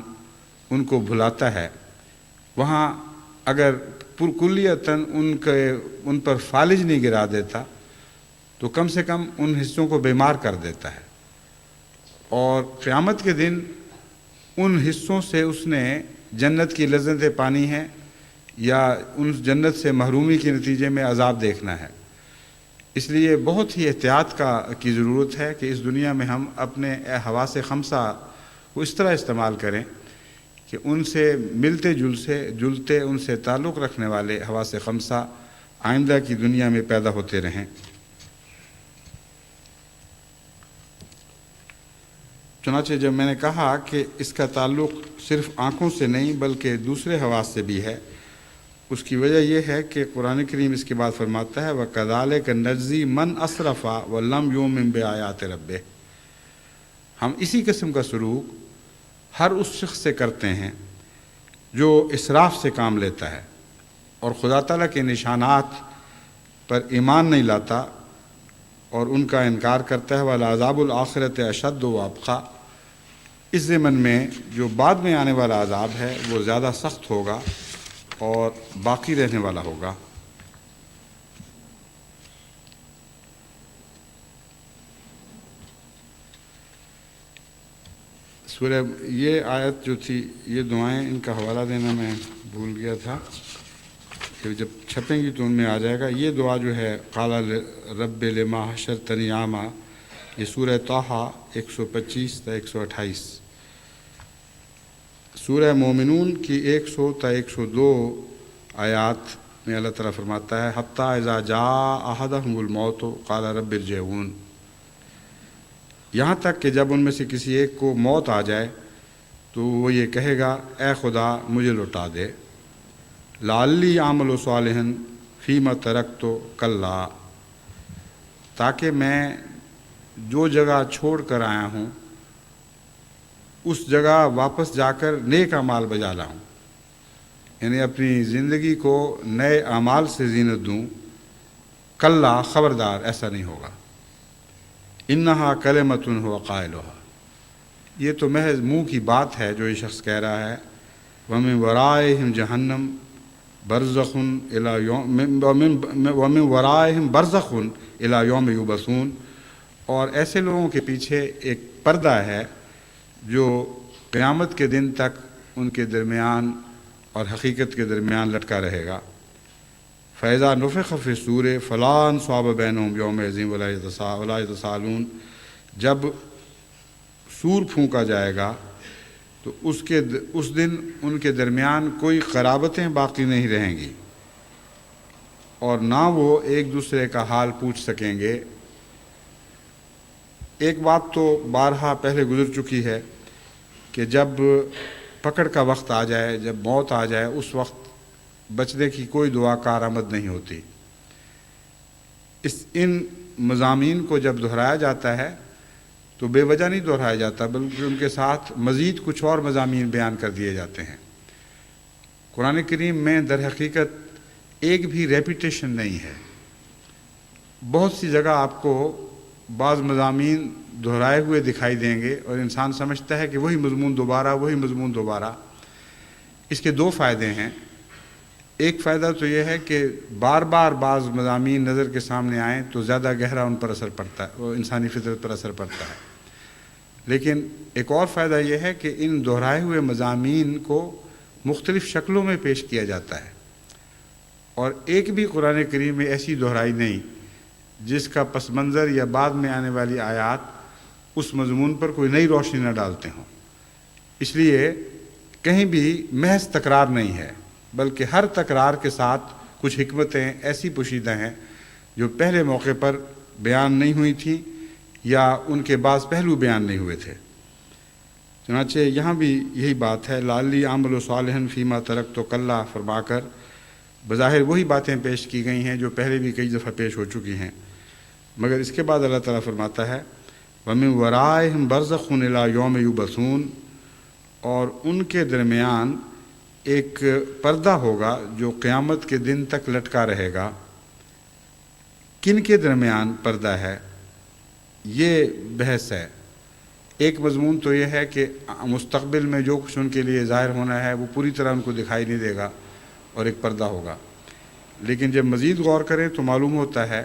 ان کو بھلاتا ہے، وہاں اگر پرکلیتاً ان پر فالج نہیں گرا دیتا تو کم سے کم ان حصوں کو بیمار کر دیتا ہے، اور قیامت کے دن ان حصوں سے اس نے جنت کی لذتیں پانی ہیں یا ان جنت سے محرومی کے نتیجے میں عذاب دیکھنا ہے۔ اس لیے بہت ہی احتیاط کی ضرورت ہے کہ اس دنیا میں ہم اپنے حواس خمسہ کو اس طرح استعمال کریں کہ ان سے ملتے جلتے ان سے تعلق رکھنے والے حواس خمسہ آئندہ کی دنیا میں پیدا ہوتے رہیں۔ چنانچہ جب میں نے کہا کہ اس کا تعلق صرف آنکھوں سے نہیں بلکہ دوسرے حواس سے بھی ہے، اس کی وجہ یہ ہے کہ قرآن کریم اس کے بعد فرماتا ہے وَكَذَلِكَ نَجْزِي مَنْ أَسْرَفَ وَلَمْ يُؤْمِنْ بِآيَاتِ رَبِّهِ، ہم اسی قسم کا سلوک ہر اس شخص سے کرتے ہیں جو اسراف سے کام لیتا ہے اور خدا تعالیٰ کے نشانات پر ایمان نہیں لاتا اور ان کا انکار کرتا ہے۔ وَالْعَذَابُ الْآخِرَةِ أَشَدُّ وَأَبْقَىٰ، اس ضمن میں جو بعد میں آنے والا عذاب ہے وہ زیادہ سخت ہوگا اور باقی رہنے والا ہوگا۔ سورہ یہ آیت جو تھی، یہ دعائیں ان کا حوالہ دینا میں بھول گیا تھا کہ جب چھپیں گی تو ان میں آ جائے گا۔ یہ دعا جو ہے قال رب لما حشرتنی اعمیٰ، یہ سورہ طٰہٰ 125 تا 128۔ سورہ مومنون کی 100 تا 102 آیات میں اللہ تعالیٰ فرماتا ہے حتیٰ اذا جاء احدہم الموت قال رب ارجعون، یہاں تک کہ جب ان میں سے کسی ایک کو موت آ جائے تو وہ یہ کہے گا اے خدا مجھے لوٹا دے، لعلی اعمل صالحا فیما ترکت کلا، تاکہ میں جو جگہ چھوڑ کر آیا ہوں اس جگہ واپس جا کر نیک اعمال بجا لاؤں، یعنی اپنی زندگی کو نئے اعمال سے زینت دوں۔ کلا، خبردار ایسا نہیں ہوگا، انہا کلمۃ ہو قائلھا، یہ تو محض منہ کی بات ہے جو یہ شخص کہہ رہا ہے۔ ومن ورائہم جہنم برزخ الی یوم ومن ورائہم برزخ الی یوم یبعثون، اور ایسے لوگوں کے پیچھے ایک پردہ ہے جو قیامت کے دن تک ان کے درمیان اور حقیقت کے درمیان لٹکا رہے گا۔ فَإِذَا نُفِخَ فِي الصُّورِ فَلَا أَنْصَابَ بَيْنَهُمْ يَوْمَئِذٍ وَلَا يَتَسَاءَلُونَ، جب سور پھونکا جائے گا تو اس دن ان کے درمیان کوئی قرابتیں باقی نہیں رہیں گی اور نہ وہ ایک دوسرے کا حال پوچھ سکیں گے۔ ایک بات تو بارہا پہلے گزر چکی ہے کہ جب پکڑ کا وقت آ جائے، جب موت آ جائے، اس وقت بچنے کی کوئی دعا کارآمد نہیں ہوتی۔ ان مضامین کو جب دہرایا جاتا ہے تو بے وجہ نہیں دہرایا جاتا، بلکہ ان کے ساتھ مزید کچھ اور مضامین بیان کر دیے جاتے ہیں۔ قرآن کریم میں در حقیقت ایک بھی ریپیٹیشن نہیں ہے، بہت سی جگہ آپ کو بعض مضامین دہرائے ہوئے دکھائی دیں گے اور انسان سمجھتا ہے کہ وہی مضمون دوبارہ۔ اس کے دو فائدے ہیں۔ ایک فائدہ تو یہ ہے کہ بار بار بعض مضامین نظر کے سامنے آئیں تو زیادہ گہرا ان پر اثر پڑتا ہے، وہ انسانی فطرت پر اثر پڑتا ہے۔ لیکن ایک اور فائدہ یہ ہے کہ ان دہرائے ہوئے مضامین کو مختلف شکلوں میں پیش کیا جاتا ہے، اور ایک بھی قرآن کریم میں ایسی دہرائی نہیں جس کا پس منظر یا بعد میں آنے والی آیات اس مضمون پر کوئی نئی روشنی نہ ڈالتے ہوں۔ اس لیے کہیں بھی محض تکرار نہیں ہے، بلکہ ہر تکرار کے ساتھ کچھ حکمتیں ایسی پوشیدہ ہیں جو پہلے موقع پر بیان نہیں ہوئی تھیں یا ان کے بعض پہلو بیان نہیں ہوئے تھے۔ چنانچہ یہاں بھی یہی بات ہے، لعلی اعمل صالحا فیما ترکت کلا فرما کر بظاہر وہی باتیں پیش کی گئی ہیں جو پہلے بھی کئی دفعہ پیش ہو چکی ہیں، مگر اس کے بعد اللہ تعالیٰ فرماتا ہے وَمِن وَرَائِهِمْ بَرْزَخٌ إِلَىٰ يَوْمِ يُبْعَثُونَ، اور ان کے درمیان ایک پردہ ہوگا جو قیامت کے دن تک لٹکا رہے گا۔ کن کے درمیان پردہ ہے، یہ بحث ہے۔ ایک مضمون تو یہ ہے کہ مستقبل میں جو کچھ ان کے لیے ظاہر ہونا ہے وہ پوری طرح ان کو دکھائی نہیں دے گا اور ایک پردہ ہوگا، لیکن جب مزید غور کریں تو معلوم ہوتا ہے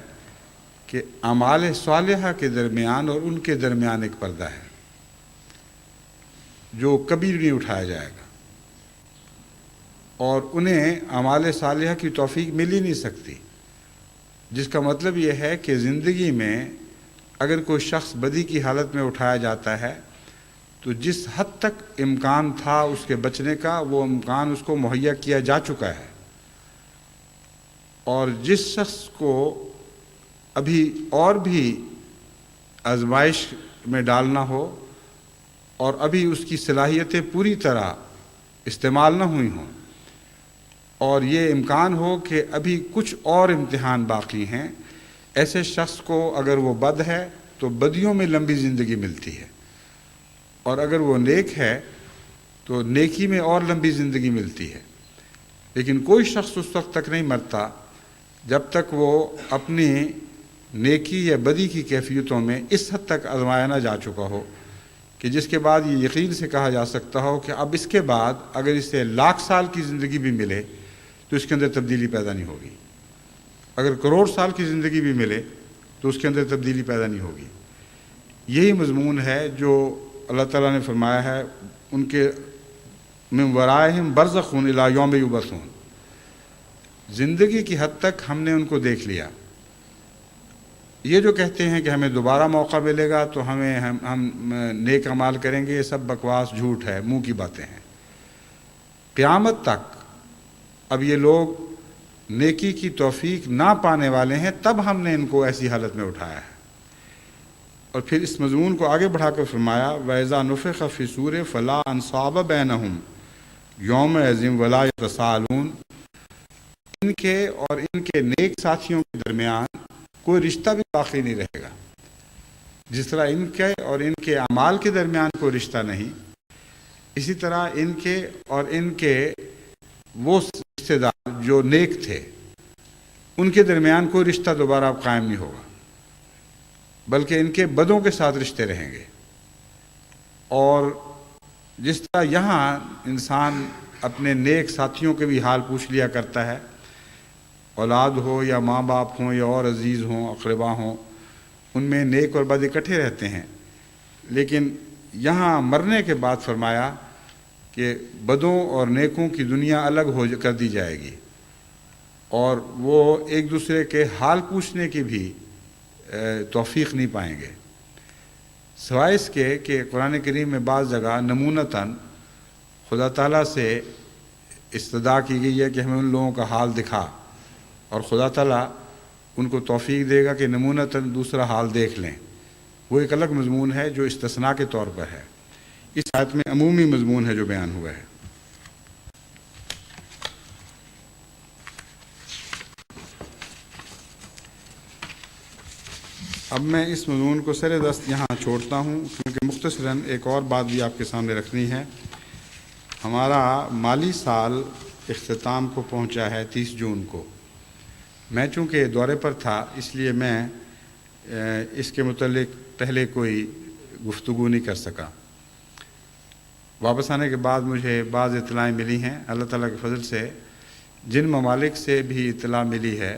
کہ اعمال صالحہ کے درمیان اور ان کے درمیان ایک پردہ ہے جو کبھی نہیں اٹھایا جائے گا، اور انہیں اعمال صالحہ کی توفیق مل ہی نہیں سکتی، جس کا مطلب یہ ہے کہ زندگی میں اگر کوئی شخص بدی کی حالت میں اٹھایا جاتا ہے تو جس حد تک امکان تھا اس کے بچنے کا وہ امکان اس کو مہیا کیا جا چکا ہے، اور جس شخص کو ابھی اور بھی آزمائش میں ڈالنا ہو اور ابھی اس کی صلاحیتیں پوری طرح استعمال نہ ہوئی ہوں اور یہ امکان ہو کہ ابھی کچھ اور امتحان باقی ہیں، ایسے شخص کو اگر وہ بد ہے تو بدیوں میں لمبی زندگی ملتی ہے، اور اگر وہ نیک ہے تو نیکی میں اور لمبی زندگی ملتی ہے۔ لیکن کوئی شخص اس وقت تک نہیں مرتا جب تک وہ اپنی نیکی یا بدی کی کیفیتوں میں اس حد تک آزمایا نہ جا چکا ہو کہ جس کے بعد یہ یقین سے کہا جا سکتا ہو کہ اب اس کے بعد اگر اسے 1,00,000 سال کی زندگی بھی ملے تو اس کے اندر تبدیلی پیدا نہیں ہوگی، اگر کروڑ سال کی زندگی بھی ملے تو اس کے اندر تبدیلی پیدا نہیں ہوگی۔ یہی مضمون ہے جو اللہ تعالیٰ نے فرمایا ہے ان کے من ورائہم برزخ الی یوم یبعثون، زندگی کی حد تک ہم نے ان کو دیکھ لیا۔ یہ جو کہتے ہیں کہ ہمیں دوبارہ موقع ملے گا تو ہم نیک اعمال کریں گے، یہ سب بکواس جھوٹ ہے، منہ کی باتیں ہیں۔ قیامت تک اب یہ لوگ نیکی کی توفیق نہ پانے والے ہیں، تب ہم نے ان کو ایسی حالت میں اٹھایا ہے۔ اور پھر اس مضمون کو آگے بڑھا کر فرمایا وَإِذَا نُفِخَ فِي الصُّورِ فَلَا أَنْصَابَ بَيْنَهُمْ يَوْمَئِذٍ وَلَا يَتَسَاءَلُونَ، ان کے اور ان کے نیک ساتھیوں کے درمیان کوئی رشتہ بھی باقی نہیں رہے گا۔ جس طرح ان کے اور ان کے اعمال کے درمیان کوئی رشتہ نہیں، اسی طرح ان کے اور ان کے وہ رشتہ دار جو نیک تھے ان کے درمیان کوئی رشتہ دوبارہ اب قائم نہیں ہوگا، بلکہ ان کے بدوں کے ساتھ رشتے رہیں گے۔ اور جس طرح یہاں انسان اپنے نیک ساتھیوں کے بھی حال پوچھ لیا کرتا ہے، اولاد ہو یا ماں باپ ہوں یا اور عزیز ہوں اقربا ہوں، ان میں نیک اور بد اکٹھے رہتے ہیں، لیکن یہاں مرنے کے بعد فرمایا کہ بدوں اور نیکوں کی دنیا الگ کر دی جائے گی، اور وہ ایک دوسرے کے حال پوچھنے کی بھی توفیق نہیں پائیں گے، سوائے اس کے کہ قرآن کریم میں بعض جگہ نمونتاً خدا تعالیٰ سے استدعا کی گئی ہے کہ ہمیں ان لوگوں کا حال دکھا، اور خدا تعالیٰ ان کو توفیق دے گا کہ نمونتاً دوسرا حال دیکھ لیں۔ وہ ایک الگ مضمون ہے جو استثناء کے طور پر ہے، اس آیت میں عمومی مضمون ہے جو بیان ہوا ہے۔ اب میں اس مضمون کو سر دست یہاں چھوڑتا ہوں، کیونکہ مختصراً ایک اور بات بھی آپ کے سامنے رکھنی ہے۔ ہمارا مالی سال اختتام کو پہنچا ہے 30 جون کو۔ میں چونکہ دورے پر تھا اس لیے میں اس کے متعلق پہلے کوئی گفتگو نہیں کر سکا۔ واپس آنے کے بعد مجھے بعض اطلاعیں ملی ہیں، اللہ تعالیٰ کے فضل سے جن ممالک سے بھی اطلاع ملی ہے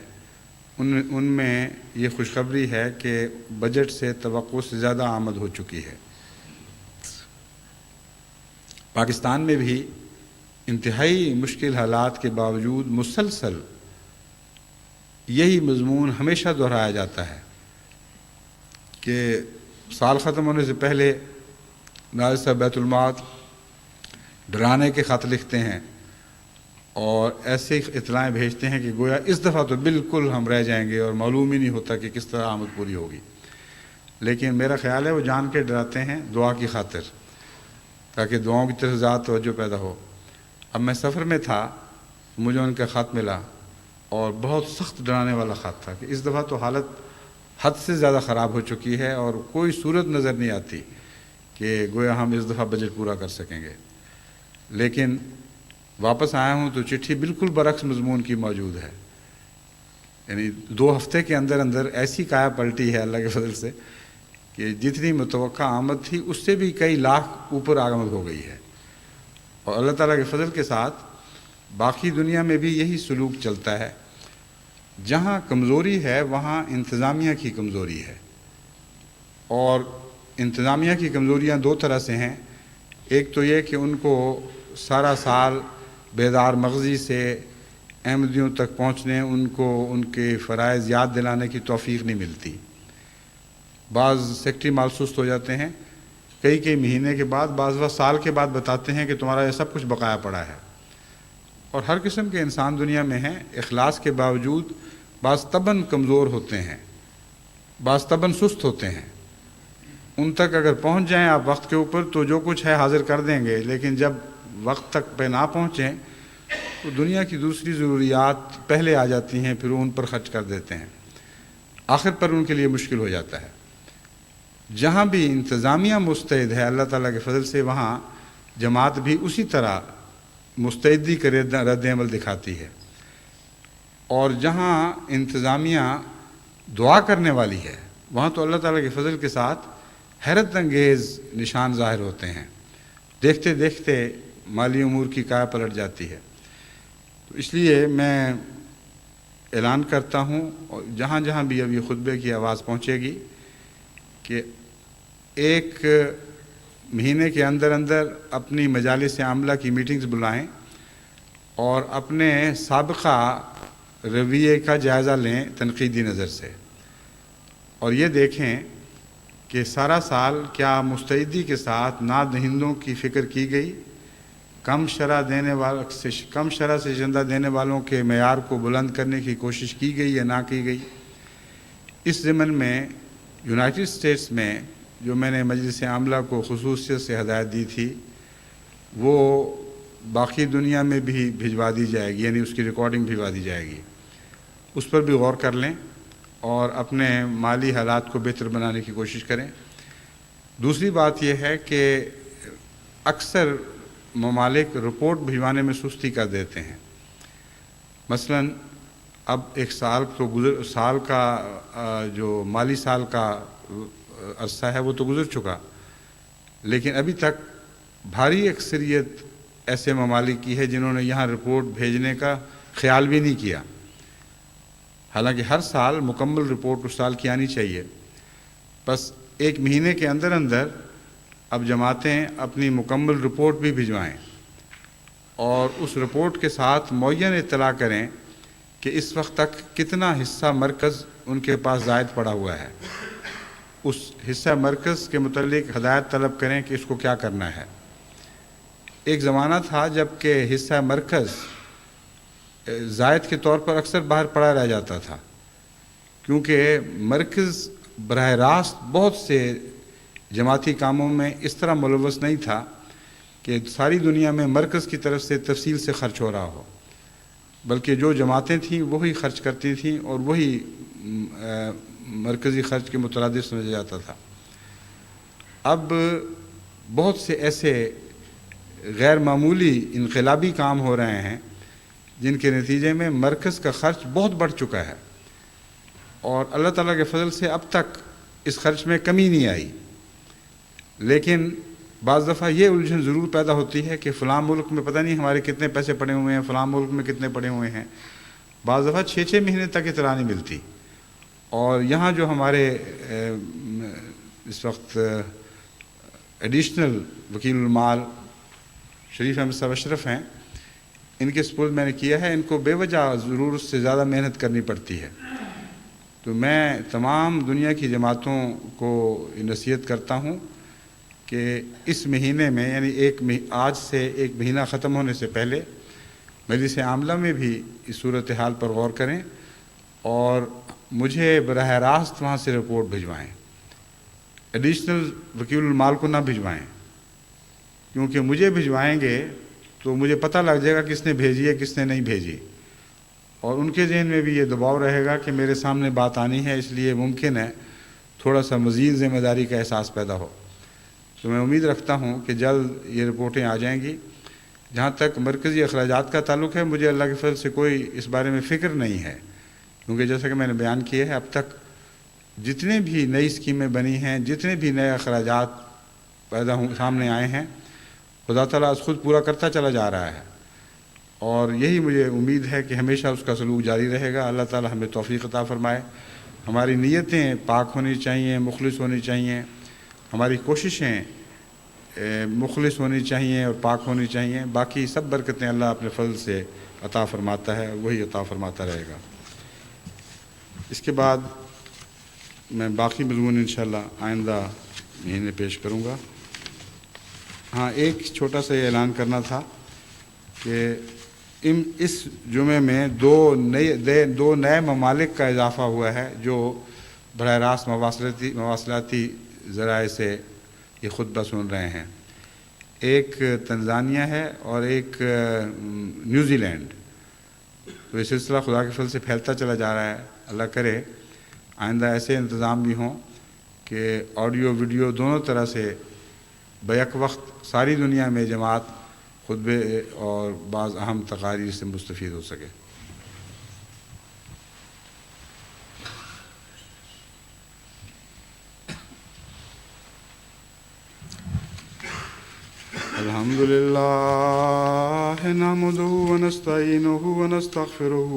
ان میں یہ خوشخبری ہے کہ بجٹ سے توقع سے زیادہ آمد ہو چکی ہے۔ پاکستان میں بھی انتہائی مشکل حالات کے باوجود مسلسل یہی مضمون ہمیشہ دہرایا جاتا ہے کہ سال ختم ہونے سے پہلے نائب صاحب بیت المال ڈرانے کے خط لکھتے ہیں اور ایسے اطلاعیں بھیجتے ہیں کہ گویا اس دفعہ تو بالکل ہم رہ جائیں گے اور معلوم ہی نہیں ہوتا کہ کس طرح آمد پوری ہوگی، لیکن میرا خیال ہے وہ جان کے ڈراتے ہیں دعا کی خاطر، تاکہ دعاؤں کی طرف زیادہ توجہ پیدا ہو۔ اب میں سفر میں تھا، مجھے ان کا خط ملا اور بہت سخت ڈرانے والا خط تھا کہ اس دفعہ تو حالت حد سے زیادہ خراب ہو چکی ہے اور کوئی صورت نظر نہیں آتی کہ گویا ہم اس دفعہ بجٹ پورا کر سکیں گے۔ لیکن واپس آیا ہوں تو چٹھی بالکل برعکس مضمون کی موجود ہے، یعنی 2 ہفتے کے اندر اندر ایسی کایا پلٹی ہے اللہ کے فضل سے کہ جتنی متوقع آمد تھی اس سے بھی کئی لاکھ اوپر آمد ہو گئی ہے۔ اور اللہ تعالیٰ کے فضل کے ساتھ باقی دنیا میں بھی یہی سلوک چلتا ہے، جہاں کمزوری ہے وہاں انتظامیہ کی کمزوری ہے، اور انتظامیہ کی کمزوریاں 2 طرح سے ہیں۔ ایک تو یہ کہ ان کو سارا سال بیدار مغزی سے احمدیوں تک پہنچنے، ان کو ان کے فرائض یاد دلانے کی توفیق نہیں ملتی۔ بعض سیکٹری مال سست ہو جاتے ہیں، کئی مہینے کے بعد، بعض وقت سال کے بعد بتاتے ہیں کہ تمہارا یہ سب کچھ بقایا پڑا ہے۔ اور ہر قسم کے انسان دنیا میں ہیں، اخلاص کے باوجود بعض طبعاً کمزور ہوتے ہیں، بعض طبعاً سست ہوتے ہیں۔ ان تک اگر پہنچ جائیں آپ وقت کے اوپر تو جو کچھ ہے حاضر کر دیں گے، لیکن جب وقت تک پہ نہ پہنچیں تو دنیا کی دوسری ضروریات پہلے آ جاتی ہیں، پھر ان پر خرچ کر دیتے ہیں، آخر پر ان کے لیے مشکل ہو جاتا ہے۔ جہاں بھی انتظامیہ مستعد ہے اللہ تعالیٰ کے فضل سے، وہاں جماعت بھی اسی طرح مستعدی کا رد عمل دکھاتی ہے، اور جہاں انتظامیہ دعا کرنے والی ہے وہاں تو اللہ تعالیٰ کے فضل کے ساتھ حیرت انگیز نشان ظاہر ہوتے ہیں، دیکھتے دیکھتے مالی امور کی کایا پلٹ جاتی ہے۔ تو اس لیے میں اعلان کرتا ہوں، اور جہاں جہاں بھی اب یہ خطبے کی آواز پہنچے گی، کہ 1 مہینے کے اندر اندر اپنی مجالس عاملہ کی میٹنگز بلائیں اور اپنے سابقہ رویے کا جائزہ لیں تنقیدی نظر سے، اور یہ دیکھیں کہ سارا سال کیا مستعدی کے ساتھ ناد دہندوں کی فکر کی گئی کم شرح سے چندہ دینے والوں کے معیار کو بلند کرنے کی کوشش کی گئی یا نہ کی گئی۔ اس ضمن میں یونائٹڈ اسٹیٹس میں جو میں نے مجلس عاملہ کو خصوصیت سے ہدایت دی تھی وہ باقی دنیا میں بھی بھجوا دی جائے گی، یعنی اس کی ریکارڈنگ بھجوا دی جائے گی، اس پر بھی غور کر لیں اور اپنے مالی حالات کو بہتر بنانے کی کوشش کریں۔ دوسری بات یہ ہے کہ اکثر ممالک رپورٹ بھجوانے میں سستی کر دیتے ہیں۔ مثلا اب ایک سال کا جو مالی سال کا عرصہ ہے وہ تو گزر چکا، لیکن ابھی تک بھاری اکثریت ایسے ممالک کی ہے جنہوں نے یہاں رپورٹ بھیجنے کا خیال بھی نہیں کیا، حالانکہ ہر سال مکمل رپورٹ اس سال کی آنی چاہیے۔ بس ایک مہینے کے اندر اب جماعتیں اپنی مکمل رپورٹ بھی بھجوائیں اور اس رپورٹ کے ساتھ معین اطلاع کریں کہ اس وقت تک کتنا حصہ مرکز ان کے پاس زائد پڑا ہوا ہے، اس حصہ مرکز کے متعلق ہدایت طلب کریں کہ اس کو کیا کرنا ہے۔ ایک زمانہ تھا جب کہ حصہ مرکز زائد کے طور پر اکثر باہر پڑا رہ جاتا تھا، کیونکہ مرکز براہ راست بہت سے جماعتی کاموں میں اس طرح ملوث نہیں تھا کہ ساری دنیا میں مرکز کی طرف سے تفصیل سے خرچ ہو رہا ہو، بلکہ جو جماعتیں تھیں وہی خرچ کرتی تھیں اور وہی مرکزی خرچ کے مترادف سمجھا جاتا تھا۔ اب بہت سے ایسے غیر معمولی انقلابی کام ہو رہے ہیں جن کے نتیجے میں مرکز کا خرچ بہت بڑھ چکا ہے، اور اللہ تعالیٰ کے فضل سے اب تک اس خرچ میں کمی نہیں آئی، لیکن بعض دفعہ یہ الجھن ضرور پیدا ہوتی ہے کہ فلاں ملک میں پتہ نہیں ہمارے کتنے پیسے پڑے ہوئے ہیں، فلاں ملک میں کتنے پڑے ہوئے ہیں۔ بعض دفعہ 6 مہینے تک اطلاع نہیں ملتی، اور یہاں جو ہمارے اس وقت ایڈیشنل وکیل المال شریف احمد صاحب اشرف ہیں، ان کے سپرد میں نے کیا ہے، ان کو بے وجہ ضرورت سے زیادہ محنت کرنی پڑتی ہے۔ تو میں تمام دنیا کی جماعتوں کو نصیحت کرتا ہوں کہ اس مہینے میں یعنی آج سے ایک مہینہ ختم ہونے سے پہلے مجلس عاملہ میں بھی اس صورتحال پر غور کریں اور مجھے براہ راست وہاں سے رپورٹ بھجوائیں، ایڈیشنل وکیل المال کو نہ بھجوائیں، کیونکہ مجھے بھجوائیں گے تو مجھے پتہ لگ جائے گا کس نے بھیجی ہے کس نے نہیں بھیجی، اور ان کے ذہن میں بھی یہ دباؤ رہے گا کہ میرے سامنے بات آنی ہے، اس لیے ممکن ہے تھوڑا سا مزید ذمہ داری کا احساس پیدا ہو۔ تو میں امید رکھتا ہوں کہ جلد یہ رپورٹیں آ جائیں گی۔ جہاں تک مرکزی اخراجات کا تعلق ہے، مجھے اللہ کے فضل سے کوئی اس بارے میں فکر نہیں ہے، کیونکہ جیسا کہ میں نے بیان کیا ہے اب تک جتنے بھی نئی اسکیمیں بنی ہیں، جتنے بھی نئے اخراجات سامنے آئے ہیں، خدا تعالیٰ اس خود پورا کرتا چلا جا رہا ہے، اور یہی مجھے امید ہے کہ ہمیشہ اس کا سلوک جاری رہے گا۔ اللہ تعالیٰ ہمیں توفیق عطا فرمائے۔ ہماری نیتیں پاک ہونی چاہیے، مخلص ہونی چاہیے، ہماری کوششیں مخلص ہونی چاہیے اور پاک ہونی چاہیے، باقی سب برکتیں اللہ اپنے فضل سے عطا فرماتا ہے، وہی عطا فرماتا رہے گا۔ اس کے بعد میں باقی مضمون انشاءاللہ آئندہ مہینے پیش کروں گا۔ ہاں، ایک چھوٹا سا یہ اعلان کرنا تھا کہ اس جمعے میں دو نئے ممالک کا اضافہ ہوا ہے جو براہ راست مواصلاتی ذرائع سے یہ خطبہ سن رہے ہیں۔ ایک تنزانیہ ہے اور ایک نیوزی لینڈ۔ تو یہ سلسلہ خدا کے فضل سے پھیلتا چلا جا رہا ہے۔ اللہ کرے آئندہ ایسے انتظام بھی ہوں کہ آڈیو ویڈیو دونوں طرح سے بیک وقت ساری دنیا میں جماعت خطبے اور بعض اہم تقاریر سے مستفید ہو سکے۔ الحمد للہ نحمده ونستعینه ونستغفره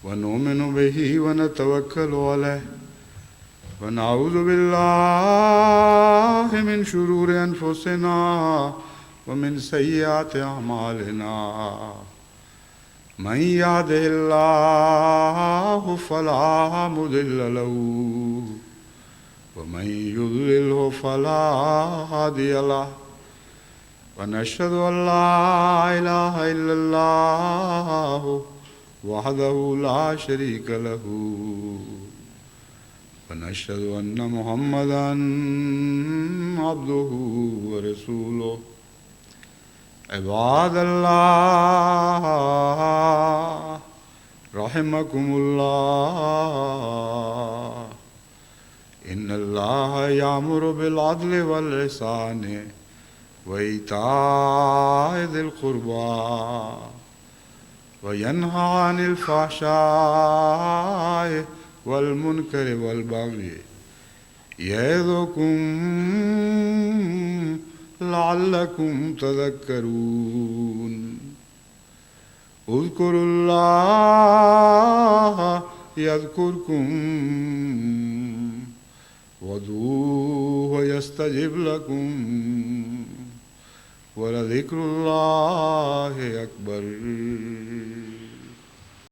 ونؤمن به ونتوکل علیہ ونعوذ باللہ من شرور انفسنا ومن سیئات اعمالنا من یهده اللہ فلا مضل له ومن یضللہ فلا هادی له ونشهد أن لا إله إلا الله وحده لا شريك له ونشهد أن محمدا عبده ورسوله عباد الله رحمكم الله إن الله يأمر بالعدل والإحسان وإيتاء ذي القربى وينهى عن الفحشاء والمنكر والبغي يعظكم لعلكم تذكرون اذكروا الله يذكركم وادعوه يستجب لكم ولذكر الله أكبر